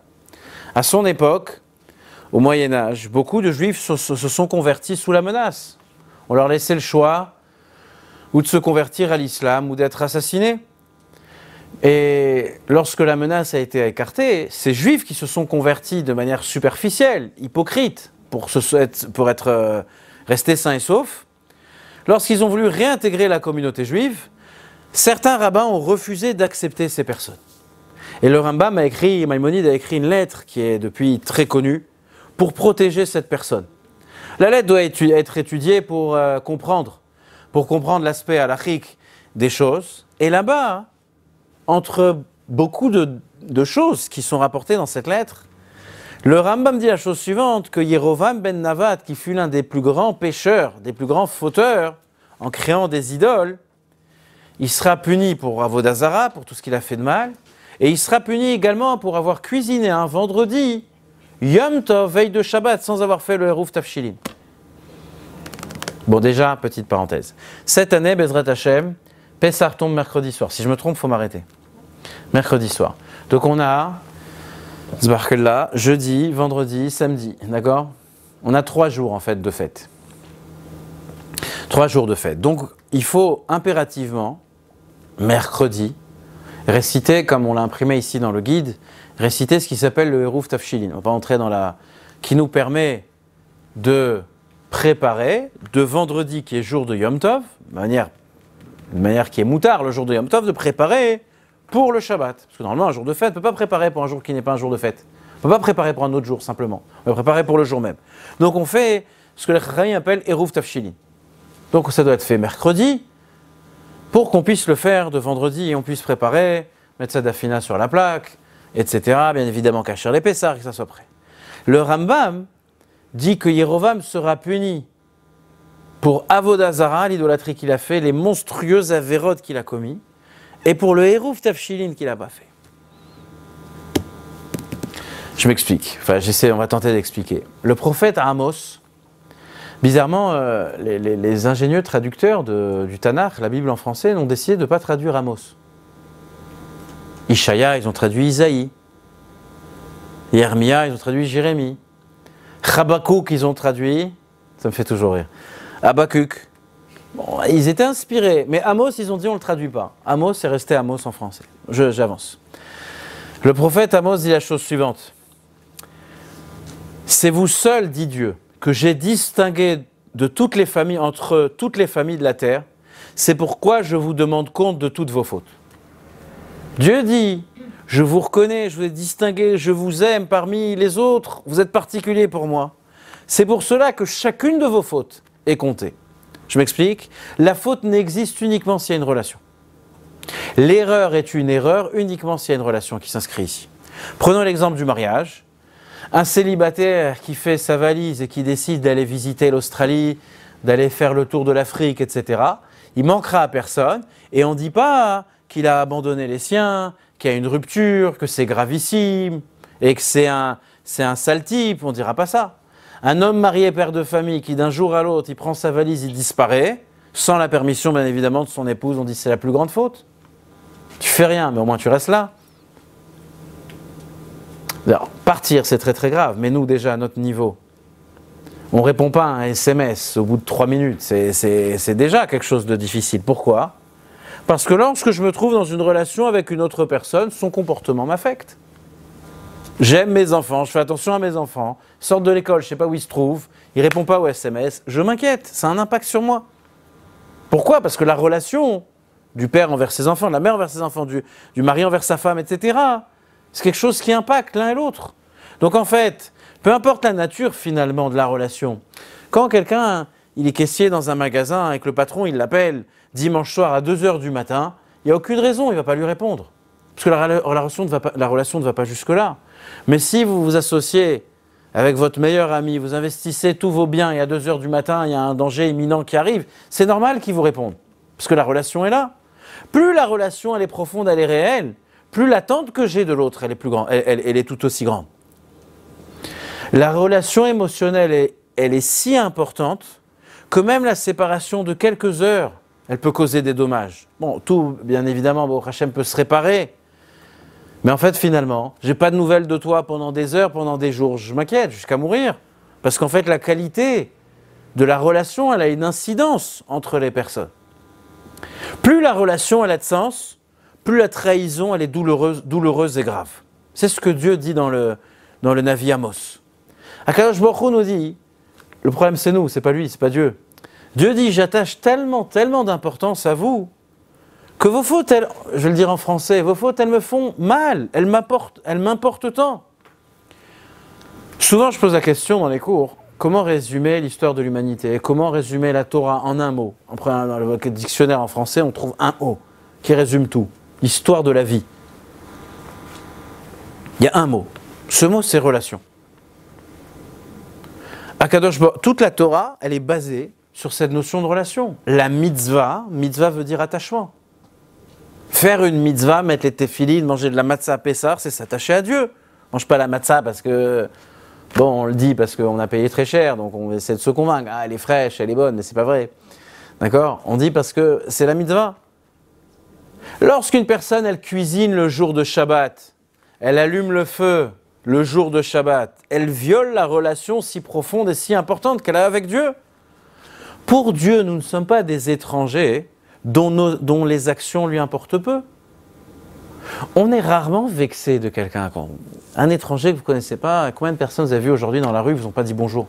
À son époque, au Moyen-Âge, beaucoup de Juifs se sont convertis sous la menace. On leur laissait le choix ou de se convertir à l'islam ou d'être assassinés. Et lorsque la menace a été écartée, ces Juifs qui se sont convertis de manière superficielle, hypocrite, pour être restés sains et saufs, lorsqu'ils ont voulu réintégrer la communauté juive, certains rabbins ont refusé d'accepter ces personnes. Et le Rambam Maïmonide a écrit une lettre qui est depuis très connue pour protéger cette personne. La lettre doit être étudiée pour comprendre l'aspect halachique des choses. Et là-bas, entre beaucoup de choses qui sont rapportées dans cette lettre, le Rambam dit la chose suivante, que Yerovam ben Navat, qui fut l'un des plus grands pécheurs, des plus grands fauteurs, en créant des idoles, il sera puni pour Avodah Zara, pour tout ce qu'il a fait de mal, et il sera puni également pour avoir cuisiné un vendredi, Yom Tov, veille de Shabbat, sans avoir fait le Eruv Tafshilin. Bon, déjà, petite parenthèse. Cette année, Bezrat Hashem, Pessah tombe mercredi soir. Si je me trompe, il faut m'arrêter. Mercredi soir. Donc on a Zbarkella, jeudi, vendredi, samedi, d'accord? On a 3 jours en fait de fête. 3 jours de fête. Donc il faut impérativement, mercredi, réciter, comme on l'a imprimé ici dans le guide, réciter ce qui s'appelle le Eruv Tafshilin. On va pas entrer dans qui nous permet de préparer, de vendredi qui est jour de Yom Tov, de manière qui est moutard, le jour de Yom Tov, de préparer pour le Shabbat. Parce que normalement, un jour de fête, on ne peut pas préparer pour un jour qui n'est pas un jour de fête. On ne peut pas préparer pour un autre jour, simplement. On va préparer pour le jour même. Donc on fait ce que les Chachamim appellent Eruv Tafshilin. Donc ça doit être fait mercredi, pour qu'on puisse le faire de vendredi et on puisse préparer, mettre ça d'afina sur la plaque, etc. Bien évidemment, cacher les pessars, que ça soit prêt. Le Rambam dit que Yerovam sera puni pour Avodah Zara, l'idolâtrie qu'il a fait, les monstrueuses avérotes qu'il a commis, et pour le Hérouf Tafshilin qu'il n'a pas fait. Je m'explique, on va tenter d'expliquer. Le prophète Amos, bizarrement, les ingénieux traducteurs du Tanakh, la Bible en français, ont décidé de ne pas traduire Amos. Ishaïa, ils ont traduit Isaïe. Yermia, ils ont traduit Jérémie. Habakkuk, ils ont traduit, ça me fait toujours rire, Habakkuk. Bon, ils étaient inspirés, mais Amos, ils ont dit on ne le traduit pas. Amos, c'est resté Amos en français. J'avance. Le prophète Amos dit la chose suivante. C'est vous seul, dit Dieu, que j'ai distingué de toutes les familles, entre toutes les familles de la terre. C'est pourquoi je vous demande compte de toutes vos fautes. Dieu dit, je vous reconnais, je vous ai distingué, je vous aime parmi les autres, vous êtes particuliers pour moi. C'est pour cela que chacune de vos fautes est comptée. Je m'explique. La faute n'existe uniquement s'il y a une relation. L'erreur est une erreur uniquement s'il y a une relation qui s'inscrit ici. Prenons l'exemple du mariage. Un célibataire qui fait sa valise et qui décide d'aller visiter l'Australie, d'aller faire le tour de l'Afrique, etc., il manquera à personne et on ne dit pas qu'il a abandonné les siens, qu'il y a une rupture, que c'est gravissime et que c'est un sale type, on ne dira pas ça. Un homme marié, père de famille, qui d'un jour à l'autre, il prend sa valise, il disparaît, sans la permission bien évidemment de son épouse, on dit c'est la plus grande faute. Tu fais rien, mais au moins tu restes là. Alors, partir, c'est très très grave, mais nous déjà à notre niveau, on ne répond pas à un SMS au bout de 3 minutes, c'est déjà quelque chose de difficile. Pourquoi ? Parce que lorsque je me trouve dans une relation avec une autre personne, son comportement m'affecte. J'aime mes enfants, je fais attention à mes enfants, ils sortent de l'école, je ne sais pas où ils se trouvent, ils ne répondent pas aux SMS, je m'inquiète, ça a un impact sur moi. Pourquoi ? Parce que la relation du père envers ses enfants, de la mère envers ses enfants, du mari envers sa femme, etc., c'est quelque chose qui impacte l'un et l'autre. Donc en fait, peu importe la nature finalement de la relation, quand quelqu'un il est caissier dans un magasin et que le patron il l'appelle dimanche soir à 2h du matin, il n'y a aucune raison, il ne va pas lui répondre. Parce que la relation ne va pas jusque-là. Mais si vous vous associez avec votre meilleur ami, vous investissez tous vos biens et à 2h du matin, il y a un danger imminent qui arrive, c'est normal qu'il vous réponde. Parce que la relation est là. Plus la relation elle est profonde, elle est réelle, plus l'attente que j'ai de l'autre, elle est plus grande, elle est tout aussi grande. La relation émotionnelle, elle est si importante que même la séparation de quelques heures, elle peut causer des dommages. Bon, tout, bien évidemment, Baruch Hashem peut se réparer. Mais en fait, finalement, j'ai pas de nouvelles de toi pendant des heures, pendant des jours. Je m'inquiète jusqu'à mourir. Parce qu'en fait, la qualité de la relation, elle a une incidence entre les personnes. Plus la relation, elle a de sens, plus la trahison, elle est douloureuse et grave. C'est ce que Dieu dit dans le Navi Amos. Akadosh Baruch Hu nous dit, le problème c'est nous, c'est pas lui, c'est pas Dieu. Dieu dit, j'attache tellement d'importance à vous, que vos fautes, je vais le dire en français, vos fautes, elles me font mal, elles m'importent tant. Souvent, je pose la question dans les cours, comment résumer l'histoire de l'humanité? Comment résumer la Torah en un mot? Dans le dictionnaire en français, on trouve un mot qui résume tout. L'histoire de la vie. Il y a un mot. Ce mot, c'est relation. Toute la Torah, elle est basée sur cette notion de relation. La mitzvah veut dire attachement. Faire une mitzvah, mettre les téphilines, manger de la matzah à Pessah, c'est s'attacher à Dieu. Mange pas la matzah parce que, bon, on le dit parce qu'on a payé très cher, donc on essaie de se convaincre. Ah, elle est fraîche, elle est bonne, mais c'est pas vrai. D'accord ? On dit parce que c'est la mitzvah. Lorsqu'une personne, elle cuisine le jour de Shabbat, elle allume le feu le jour de Shabbat, elle viole la relation si profonde et si importante qu'elle a avec Dieu. Pour Dieu, nous ne sommes pas des étrangers dont les actions lui importent peu. On est rarement vexé de quelqu'un. Un étranger que vous ne connaissez pas, combien de personnes vous avez vues aujourd'hui dans la rue, vous n'ont pas dit bonjour?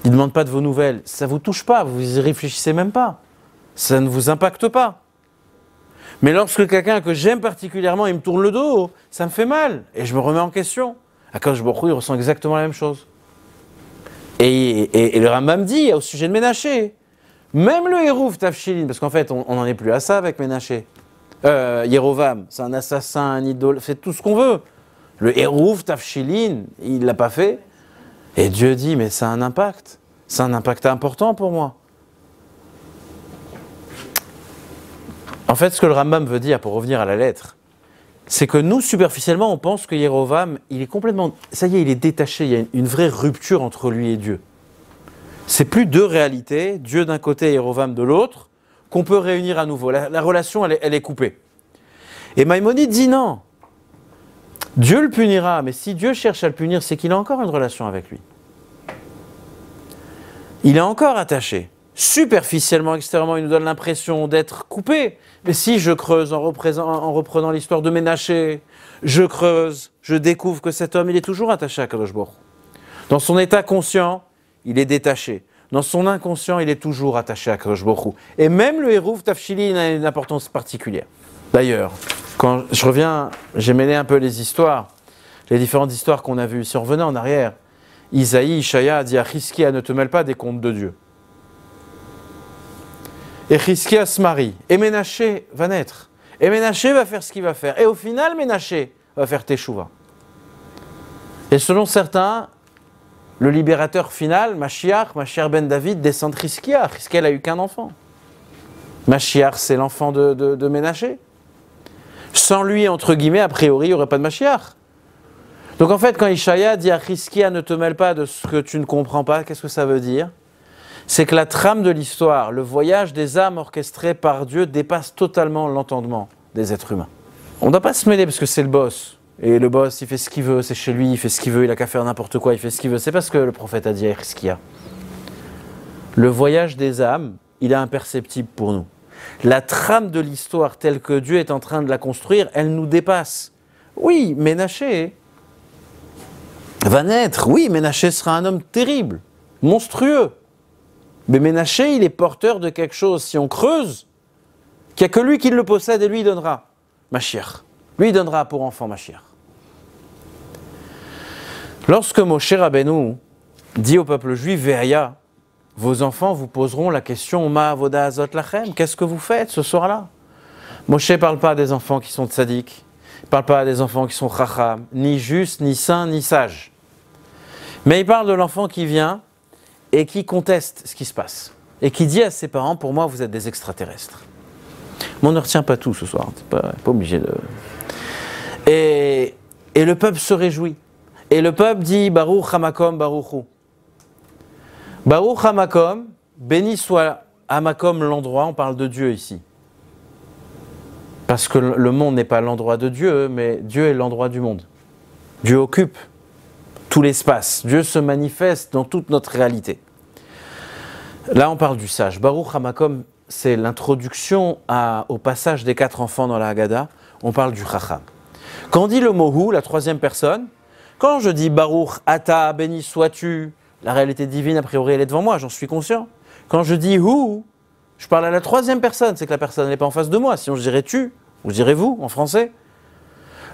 Ils ne demandent pas de vos nouvelles. Ça ne vous touche pas, vous n'y réfléchissez même pas. Ça ne vous impacte pas. Mais lorsque quelqu'un que j'aime particulièrement, il me tourne le dos, ça me fait mal. Et je me remets en question. Akadosh Baruch Hu, il ressent exactement la même chose. Et le Rambam dit au sujet de Ménaché, même le Hérouf Tafshilin, parce qu'en fait on n'en est plus à ça avec Ménaché. Yerovam, c'est un assassin, un idole, c'est tout ce qu'on veut. Le Hérouf Tafshilin, il ne l'a pas fait. Et Dieu dit, mais ça a un impact. C'est un impact important pour moi. En fait, ce que le Rambam veut dire, pour revenir à la lettre, c'est que nous, superficiellement, on pense que Yerovam, il est complètement... Ça y est, il est détaché, il y a une vraie rupture entre lui et Dieu. C'est plus deux réalités, Dieu d'un côté et Yerovam de l'autre, qu'on peut réunir à nouveau. La relation, elle est coupée. Et Maïmonide dit non. Dieu le punira, mais si Dieu cherche à le punir, c'est qu'il a encore une relation avec lui. Il est encore attaché. Superficiellement, extérieurement, il nous donne l'impression d'être coupé. Mais si je creuse en reprenant l'histoire de Ménaché, je creuse, je découvre que cet homme, il est toujours attaché à Kadosh Baruch Hu. Dans son état conscient, il est détaché. Dans son inconscient, il est toujours attaché à Kadosh Baruch Hu. Et même le Hérouf Tafshilin a une importance particulière. D'ailleurs, quand je reviens, j'ai mêlé un peu les histoires, les différentes histoires qu'on a vues. Si on revenait en arrière, Isaïe, Ishaïa a dit à Chizkia, ne te mêle pas des contes de Dieu. Et Chizkia se marie. Et Ménaché va naître. Et Ménaché va faire ce qu'il va faire. Et au final, Ménaché va faire Teshuvah. Et selon certains, le libérateur final, Mashiach ben David, descend de Chizkia. Chizkia n'a eu qu'un enfant. Mashiach, c'est l'enfant de Ménaché. Sans lui, entre guillemets, a priori, il n'y aurait pas de Mashiach. Donc en fait, quand Ishaïa dit à Chizkia, ne te mêle pas de ce que tu ne comprends pas, qu'est-ce que ça veut dire? C'est que la trame de l'histoire, le voyage des âmes orchestré par Dieu dépasse totalement l'entendement des êtres humains. On ne doit pas se mêler parce que c'est le boss. Et le boss, il fait ce qu'il veut, c'est chez lui, il fait ce qu'il veut, il n'a qu'à faire n'importe quoi, il fait ce qu'il veut. C'est pas ce que le prophète a dit à Chizkia. Le voyage des âmes, il est imperceptible pour nous. La trame de l'histoire telle que Dieu est en train de la construire, elle nous dépasse. Oui, Ménaché va naître. Oui, Ménaché sera un homme terrible, monstrueux. Mais Ménaché, il est porteur de quelque chose, si on creuse, qu'il n'y a que lui qui le possède et lui il donnera Mashiach. Lui il donnera pour enfant Mashiach. Lorsque Moshe Rabbeinu dit au peuple juif, Ve'aya, vos enfants vous poseront la question, Ma avoda azot lachem, qu'est-ce que vous faites ce soir-là? Moshe ne parle pas des enfants qui sont tzaddik, il ne parle pas des enfants qui sont chacham, ni justes, ni saints, ni sages. Mais il parle de l'enfant qui vient et qui conteste ce qui se passe. Et qui dit à ses parents, pour moi, vous êtes des extraterrestres. Mais on ne retient pas tout ce soir, c'est pas obligé de... Et le peuple se réjouit. Et le peuple dit, Baruch Hamakom Baruchu. Baruch Hamakom, béni soit Hamakom l'endroit, on parle de Dieu ici. Parce que le monde n'est pas l'endroit de Dieu, mais Dieu est l'endroit du monde. Dieu occupe tout l'espace. Dieu se manifeste dans toute notre réalité. Là, on parle du sage. Baruch Hamakom, c'est l'introduction au passage des 4 enfants dans la Haggadah. On parle du Chacham. Quand on dit le mot Hu, la troisième personne, quand je dis Baruch Ata, béni sois-tu, la réalité divine, a priori, elle est devant moi, j'en suis conscient. Quand je dis Hu, je parle à la troisième personne, c'est que la personne n'est pas en face de moi. Sinon, je dirais tu, ou je dirais vous, en français.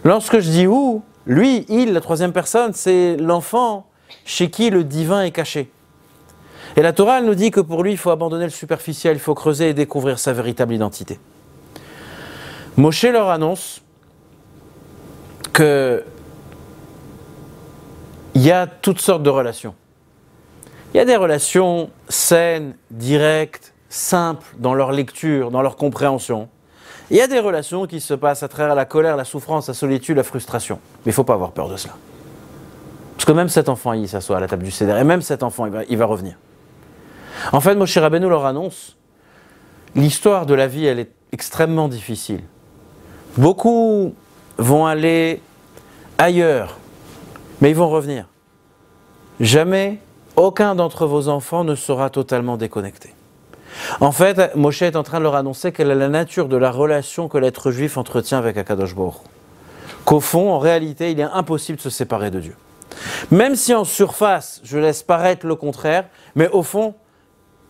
Lorsque je dis Hu, lui, il, la troisième personne, c'est l'enfant chez qui le divin est caché. Et la Torah, elle nous dit que pour lui, il faut abandonner le superficiel, il faut creuser et découvrir sa véritable identité. Moshe leur annonce qu'il y a toutes sortes de relations. Il y a des relations saines, directes, simples dans leur lecture, dans leur compréhension. Il y a des relations qui se passent à travers la colère, la souffrance, la solitude, la frustration. Mais il ne faut pas avoir peur de cela. Parce que même cet enfant, il s'assoit à la table du Seder, et même cet enfant, il va revenir. En fait, Moshe Rabbeinu leur annonce, l'histoire de la vie, elle est extrêmement difficile. Beaucoup vont aller ailleurs, mais ils vont revenir. Jamais, aucun d'entre vos enfants ne sera totalement déconnecté. En fait, Moshe est en train de leur annoncer quelle est la nature de la relation que l'être juif entretient avec Akadosh Baruch Hu. Qu'au fond, en réalité, il est impossible de se séparer de Dieu. Même si en surface, je laisse paraître le contraire, mais au fond,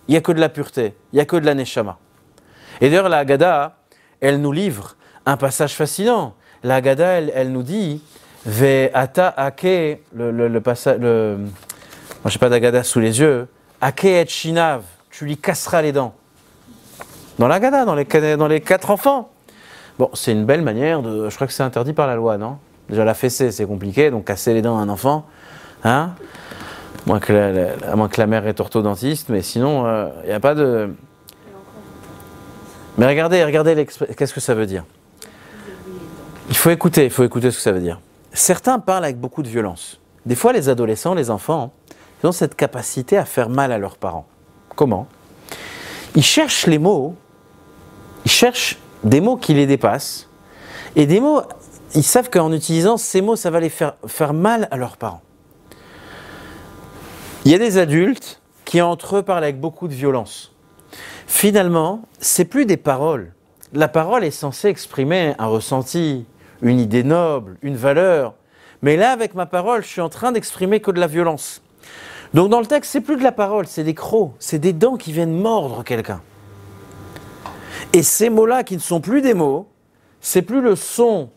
il n'y a que de la pureté, il n'y a que de la neshama. Et d'ailleurs, la Haggadah, elle nous livre un passage fascinant. La Haggadah, elle nous dit, Ve'ata ake, j'ai pas d'Agada sous les yeux, Akeet Shinav, tu lui casseras les dents. Dans l'Agada, dans les 4 enfants. Bon, c'est une belle manière de... Je crois que c'est interdit par la loi, non? Déjà, la fessée, c'est compliqué, donc casser les dents à un enfant, hein? À moins que la mère est orthodontiste, mais sinon, il n'y a pas de... Mais regardez, qu'est-ce que ça veut dire? Il faut écouter ce que ça veut dire. Certains parlent avec beaucoup de violence. Des fois, les adolescents, les enfants, ils ont cette capacité à faire mal à leurs parents. Comment? Ils cherchent les mots, ils cherchent des mots qui les dépassent, et des mots, ils savent qu'en utilisant ces mots, ça va les faire mal à leurs parents. Il y a des adultes qui entre eux parlent avec beaucoup de violence. Finalement, c'est plus des paroles. La parole est censée exprimer un ressenti, une idée noble, une valeur. Mais là, avec ma parole, je suis en train d'exprimer que de la violence. Donc dans le texte, c'est plus de la parole, c'est des crocs, c'est des dents qui viennent mordre quelqu'un. Et ces mots-là, qui ne sont plus des mots, c'est plus le son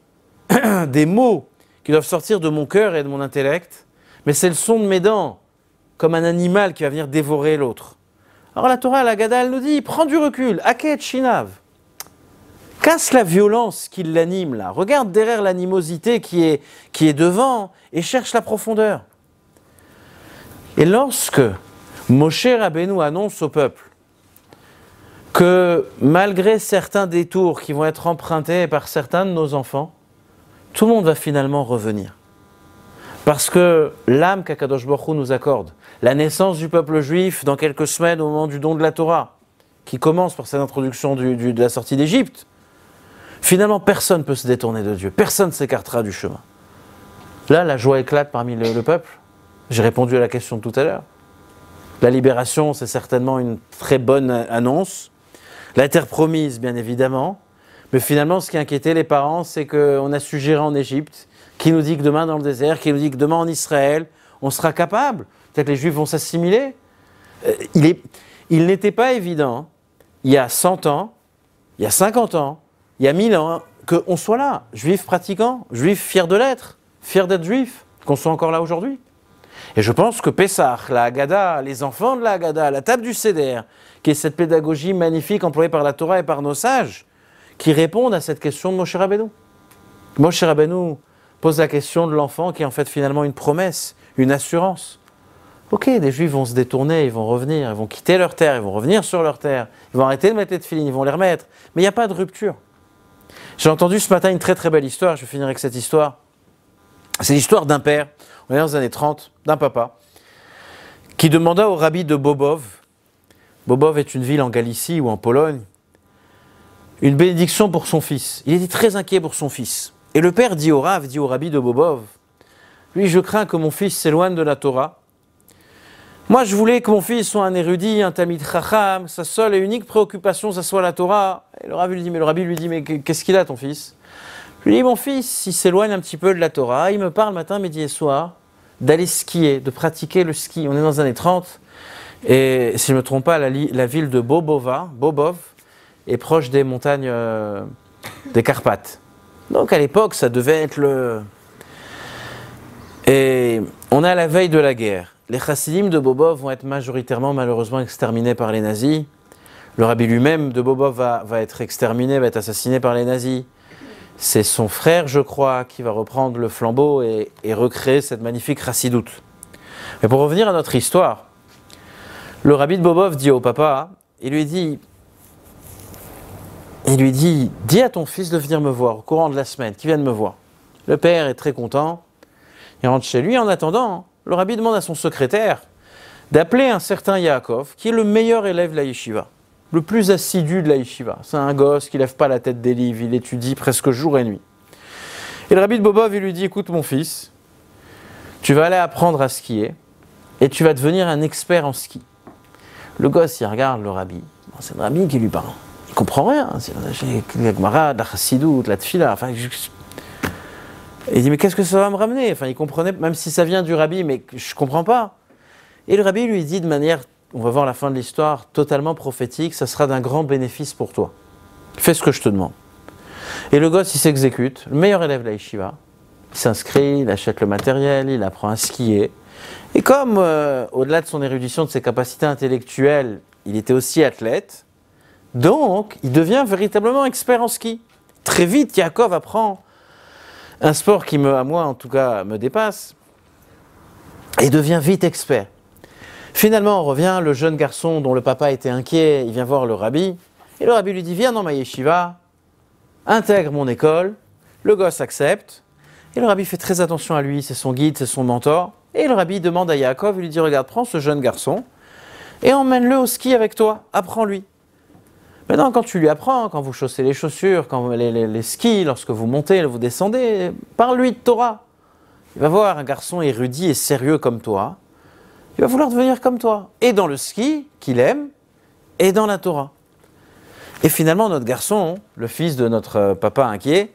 des mots qui doivent sortir de mon cœur et de mon intellect, mais c'est le son de mes dents, comme un animal qui va venir dévorer l'autre. Alors la Torah, la Gada, elle nous dit, prends du recul, Aket Shinav. Casse la violence qui l'anime là. Regarde derrière l'animosité qui est devant et cherche la profondeur. Et lorsque Moshe Rabbeinu annonce au peuple que malgré certains détours qui vont être empruntés par certains de nos enfants, tout le monde va finalement revenir. Parce que l'âme qu'Akadosh Baruch Hu nous accorde, la naissance du peuple juif dans quelques semaines au moment du don de la Torah, qui commence par cette introduction de la sortie d'Égypte, finalement personne ne peut se détourner de Dieu, personne ne s'écartera du chemin. Là, la joie éclate parmi le peuple. J'ai répondu à la question de tout à l'heure. La libération, c'est certainement une très bonne annonce. La terre promise, bien évidemment. Mais finalement, ce qui inquiétait les parents, c'est qu'on a suggéré en Égypte, qui nous dit que demain dans le désert, qui nous dit que demain en Israël, on sera capable. Peut-être que les Juifs vont s'assimiler. Il n'était pas évident, il y a 100 ans, il y a 50 ans, il y a 1000 ans, qu'on soit là, Juifs pratiquants, Juifs fiers de l'être, fiers d'être Juifs, qu'on soit encore là aujourd'hui. Et je pense que Pessah, la Haggadah, les enfants de la Haggadah, la table du Seder, qui est cette pédagogie magnifique employée par la Torah et par nos sages, qui répondent à cette question de Moshe Rabbeinu. Moshe Rabbeinu pose la question de l'enfant qui est en fait finalement une promesse, une assurance. Ok, les Juifs vont se détourner, ils vont revenir, ils vont quitter leur terre, ils vont revenir sur leur terre, ils vont arrêter de mettre les tefilines, ils vont les remettre. Mais il n'y a pas de rupture. J'ai entendu ce matin une très très belle histoire, je vais finir avec cette histoire. C'est l'histoire d'un père, on est dans les années 30, d'un papa, qui demanda au rabbi de Bobov, Bobov est une ville en Galicie ou en Pologne, une bénédiction pour son fils. Il était très inquiet pour son fils. Et le père dit au rabbi de Bobov, lui, je crains que mon fils s'éloigne de la Torah. Moi, je voulais que mon fils soit un érudit, un tamid chacham, sa seule et unique préoccupation, ça soit la Torah. Et le rabbi lui dit, mais qu'est-ce qu'il a ton fils? Je lui dis, mon fils, il s'éloigne un petit peu de la Torah, il me parle matin, midi et soir, d'aller skier, de pratiquer le ski. On est dans les années 30, et si je ne me trompe pas, la ville de Bobov, est proche des montagnes des Carpates. Donc à l'époque, ça devait être le... Et on est à la veille de la guerre. Les chassidim de Bobov vont être majoritairement, malheureusement, exterminés par les nazis. Le rabbi lui-même de Bobov va être exterminé, va être assassiné par les nazis. C'est son frère, je crois, qui va reprendre le flambeau et recréer cette magnifique chassidoute. Mais pour revenir à notre histoire, le rabbi de Bobov dit au papa, il lui dit, dis à ton fils de venir me voir au courant de la semaine, qu'il vienne me voir. Le père est très content, il rentre chez lui. En attendant, le rabbi demande à son secrétaire d'appeler un certain Yaakov, qui est le meilleur élève de la yeshiva, le plus assidu de la yeshiva. C'est un gosse qui ne lève pas la tête des livres, il étudie presque jour et nuit. Et le rabbi de Bobov, il lui dit, écoute mon fils, tu vas aller apprendre à skier et tu vas devenir un expert en ski. Le gosse, il regarde le rabbi. Bon, c'est le rabbi qui lui parle. Il ne comprend rien. C'est la Gemara, la chassidoute, la tfila. Enfin, il dit, mais qu'est-ce que ça va me ramener? Enfin, il comprenait, même si ça vient du rabbi, mais je ne comprends pas. Et le rabbi lui dit de manière, on va voir la fin de l'histoire, totalement prophétique, ça sera d'un grand bénéfice pour toi. Fais ce que je te demande. Et le gosse, il s'exécute, le meilleur élève de la yeshiva. Il s'inscrit, il achète le matériel, il apprend à skier. Et comme, au-delà de son érudition, de ses capacités intellectuelles, il était aussi athlète, donc il devient véritablement expert en ski. Très vite, Yaakov apprend un sport qui, à moi en tout cas, me dépasse, et devient vite expert. Finalement, on revient, le jeune garçon dont le papa était inquiet, il vient voir le rabbi, et le rabbi lui dit « Viens dans ma yeshiva, intègre mon école », le gosse accepte, et le rabbi fait très attention à lui, c'est son guide, c'est son mentor, et le rabbi demande à Yaakov, il lui dit « Regarde, prends ce jeune garçon, et emmène-le au ski avec toi, apprends-lui ». Maintenant, quand tu lui apprends, quand vous chaussez les chaussures, quand les skis, lorsque vous montez, vous descendez, parle-lui de Torah. Il va voir un garçon érudit et sérieux comme toi, il va vouloir devenir comme toi, et dans le ski qu'il aime, et dans la Torah. Et finalement, notre garçon, le fils de notre papa inquiet,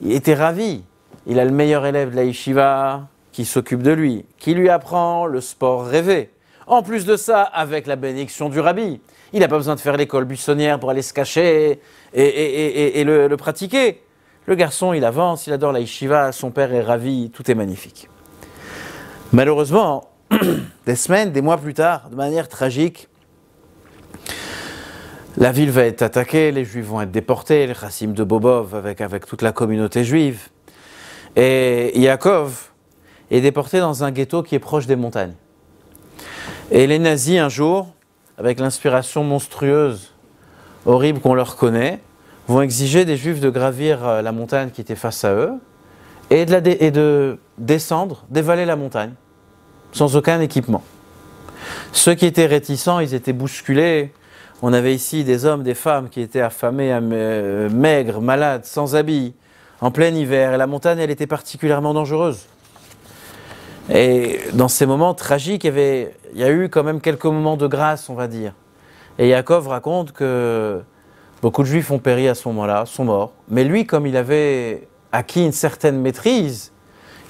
il était ravi. Il a le meilleur élève de la yeshiva qui s'occupe de lui, qui lui apprend le sport rêvé. En plus de ça, avec la bénédiction du rabbi, il n'a pas besoin de faire l'école buissonnière pour aller se cacher et le pratiquer. Le garçon, il avance, il adore la yeshiva, son père est ravi, tout est magnifique. Malheureusement, des semaines, des mois plus tard, de manière tragique, la ville va être attaquée, les Juifs vont être déportés, les Chassim de Bobov avec toute la communauté juive. Et Yaakov est déporté dans un ghetto qui est proche des montagnes. Et les nazis, un jour, avec l'inspiration monstrueuse, horrible qu'on leur connaît, vont exiger des Juifs de gravir la montagne qui était face à eux et de descendre, dévaler la montagne, sans aucun équipement. Ceux qui étaient réticents, ils étaient bousculés. On avait ici des hommes, des femmes qui étaient affamés, maigres, malades, sans habits, en plein hiver. Et la montagne, elle était particulièrement dangereuse. Et dans ces moments tragiques, il y a eu quand même quelques moments de grâce, on va dire. Et Yaakov raconte que beaucoup de Juifs ont péri à ce moment-là, sont morts. Mais lui, comme il avait acquis une certaine maîtrise,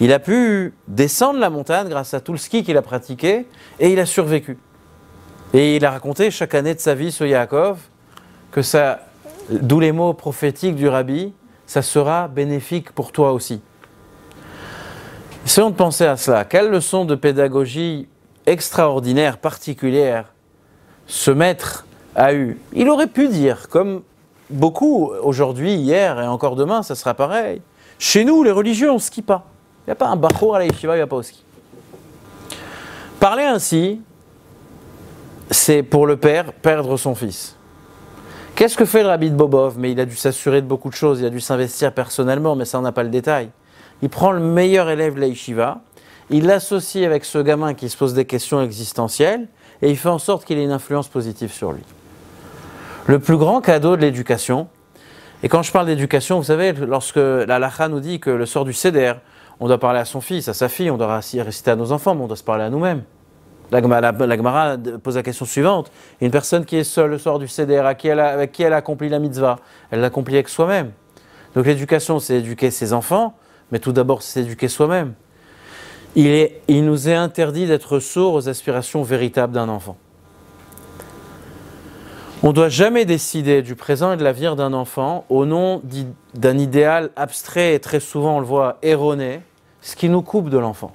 il a pu descendre la montagne grâce à tout le ski qu'il a pratiqué, et il a survécu. Et il a raconté chaque année de sa vie, ce Yaakov, que ça, d'où les mots prophétiques du rabbi, ça sera bénéfique pour toi aussi. Essayons de penser à cela. Quelle leçon de pédagogie extraordinaire, particulière, ce maître a eu? Il aurait pu dire, comme beaucoup aujourd'hui, hier et encore demain, ça sera pareil. Chez nous, les religieux, on ne skie pas. Il n'y a pas un bachour à la yeshiva, il n'y a pas au ski. Parler ainsi, c'est pour le père perdre son fils. Qu'est-ce que fait le rabbi de Bobov? Mais il a dû s'assurer de beaucoup de choses, il a dû s'investir personnellement, mais ça on n'a pas le détail. Il prend le meilleur élève de la yeshiva, il l'associe avec ce gamin qui se pose des questions existentielles, et il fait en sorte qu'il ait une influence positive sur lui. Le plus grand cadeau de l'éducation, et quand je parle d'éducation, vous savez, lorsque la halakha nous dit que le sort du seder, on doit parler à son fils, à sa fille, on doit réciter à nos enfants, mais on doit se parler à nous-mêmes. La Gemara pose la question suivante. Une personne qui est seule le soir du Seder, avec qui elle accomplit la mitzvah, elle l'accomplit avec soi-même. Donc l'éducation, c'est éduquer ses enfants, mais tout d'abord, c'est éduquer soi-même. Il nous est interdit d'être sourd aux aspirations véritables d'un enfant. On ne doit jamais décider du présent et de l'avenir d'un enfant au nom d'un idéal abstrait et très souvent, on le voit, erroné, ce qui nous coupe de l'enfant.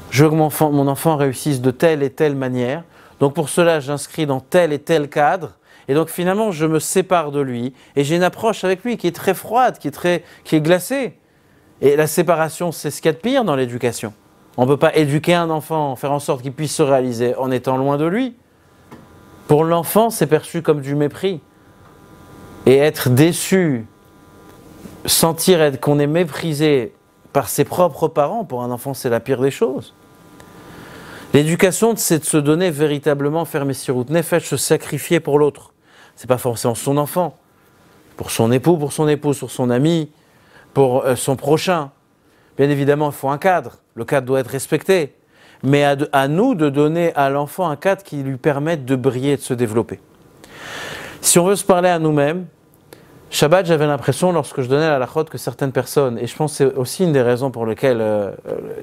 Je veux que mon enfant réussisse de telle et telle manière, donc pour cela j'inscris dans tel et tel cadre, et donc finalement je me sépare de lui, et j'ai une approche avec lui qui est très froide, qui est glacée. Et la séparation, c'est ce qu'il y a de pire dans l'éducation. On ne peut pas éduquer un enfant, faire en sorte qu'il puisse se réaliser en étant loin de lui. Pour l'enfant, c'est perçu comme du mépris. Et être déçu, sentir qu'on est méprisé par ses propres parents, pour un enfant, c'est la pire des choses. L'éducation, c'est de se donner véritablement, faire Messirut Nefesh, se sacrifier pour l'autre. Ce n'est pas forcément son enfant, pour son époux, pour son épouse, pour son ami, pour son prochain. Bien évidemment, il faut un cadre. Le cadre doit être respecté. Mais à nous de donner à l'enfant un cadre qui lui permette de briller et de se développer. Si on veut se parler à nous-mêmes, Shabbat, j'avais l'impression, lorsque je donnais la halachot, que certaines personnes, et je pense que c'est aussi une des raisons pour lesquelles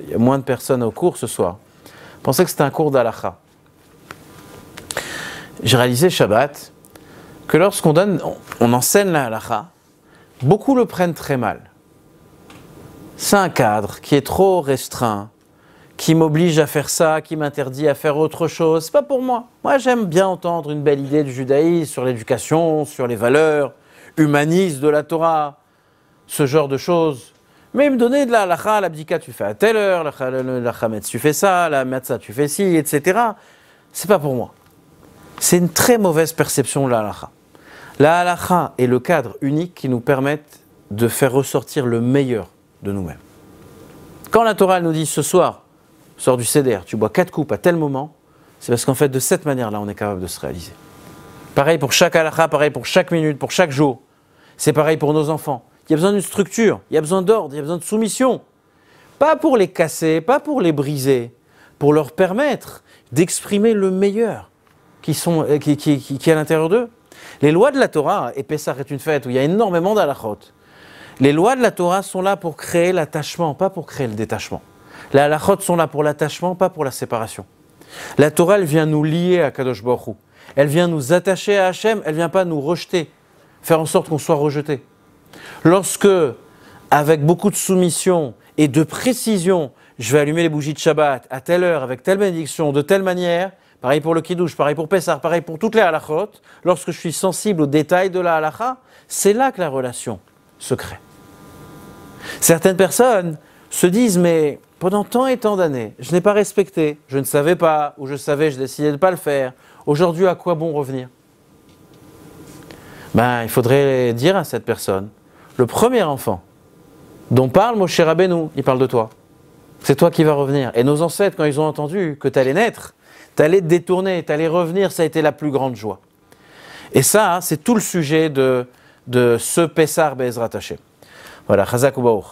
il y a moins de personnes au cours ce soir, pensaient que c'était un cours d'halakha. J'ai réalisé Shabbat que lorsqu'on on enseigne la halakha, beaucoup le prennent très mal. C'est un cadre qui est trop restreint, qui m'oblige à faire ça, qui m'interdit à faire autre chose. C'est pas pour moi. Moi, j'aime bien entendre une belle idée du judaïsme sur l'éducation, sur les valeurs humanistes de la Torah, ce genre de choses. Mais me donner de la halakha, l'abdika tu fais à telle heure, la chametz tu fais ça, la matzah tu fais ci, etc. C'est pas pour moi. C'est une très mauvaise perception de la halakha. La halakha est le cadre unique qui nous permet de faire ressortir le meilleur de nous-mêmes. Quand la Torah elle nous dit ce soir, sors du seder, tu bois 4 coupes à tel moment, c'est parce qu'en fait de cette manière-là on est capable de se réaliser. Pareil pour chaque halakha, pareil pour chaque minute, pour chaque jour. C'est pareil pour nos enfants. Il y a besoin d'une structure, il y a besoin d'ordre, il y a besoin de soumission. Pas pour les casser, pas pour les briser, pour leur permettre d'exprimer le meilleur qui est à l'intérieur d'eux. Les lois de la Torah, et Pessah est une fête où il y a énormément d'halachot, les lois de la Torah sont là pour créer l'attachement, pas pour créer le détachement. Les halachot sont là pour l'attachement, pas pour la séparation. La Torah, elle vient nous lier à Kadosh Baruch Hu. Elle vient nous attacher à Hachem, elle ne vient pas nous rejeter, faire en sorte qu'on soit rejeté. Lorsque, avec beaucoup de soumission et de précision, je vais allumer les bougies de Shabbat à telle heure, avec telle bénédiction, de telle manière, pareil pour le Kiddush, pareil pour Pessah, pareil pour toutes les halachot, lorsque je suis sensible aux détails de la halacha, c'est là que la relation se crée. Certaines personnes se disent, mais pendant tant et tant d'années, je n'ai pas respecté, je ne savais pas, ou je savais, je décidais de ne pas le faire. Aujourd'hui, à quoi bon revenir ? Il faudrait dire à cette personne, le premier enfant dont parle Moshe Rabbeinu, il parle de toi. C'est toi qui vas revenir. Et nos ancêtres, quand ils ont entendu que tu allais naître, tu allais te détourner, tu allais revenir, ça a été la plus grande joie. Et ça, c'est tout le sujet de ce Pessah Be'ezrat Hashem. Voilà, Chazak U'Baruch.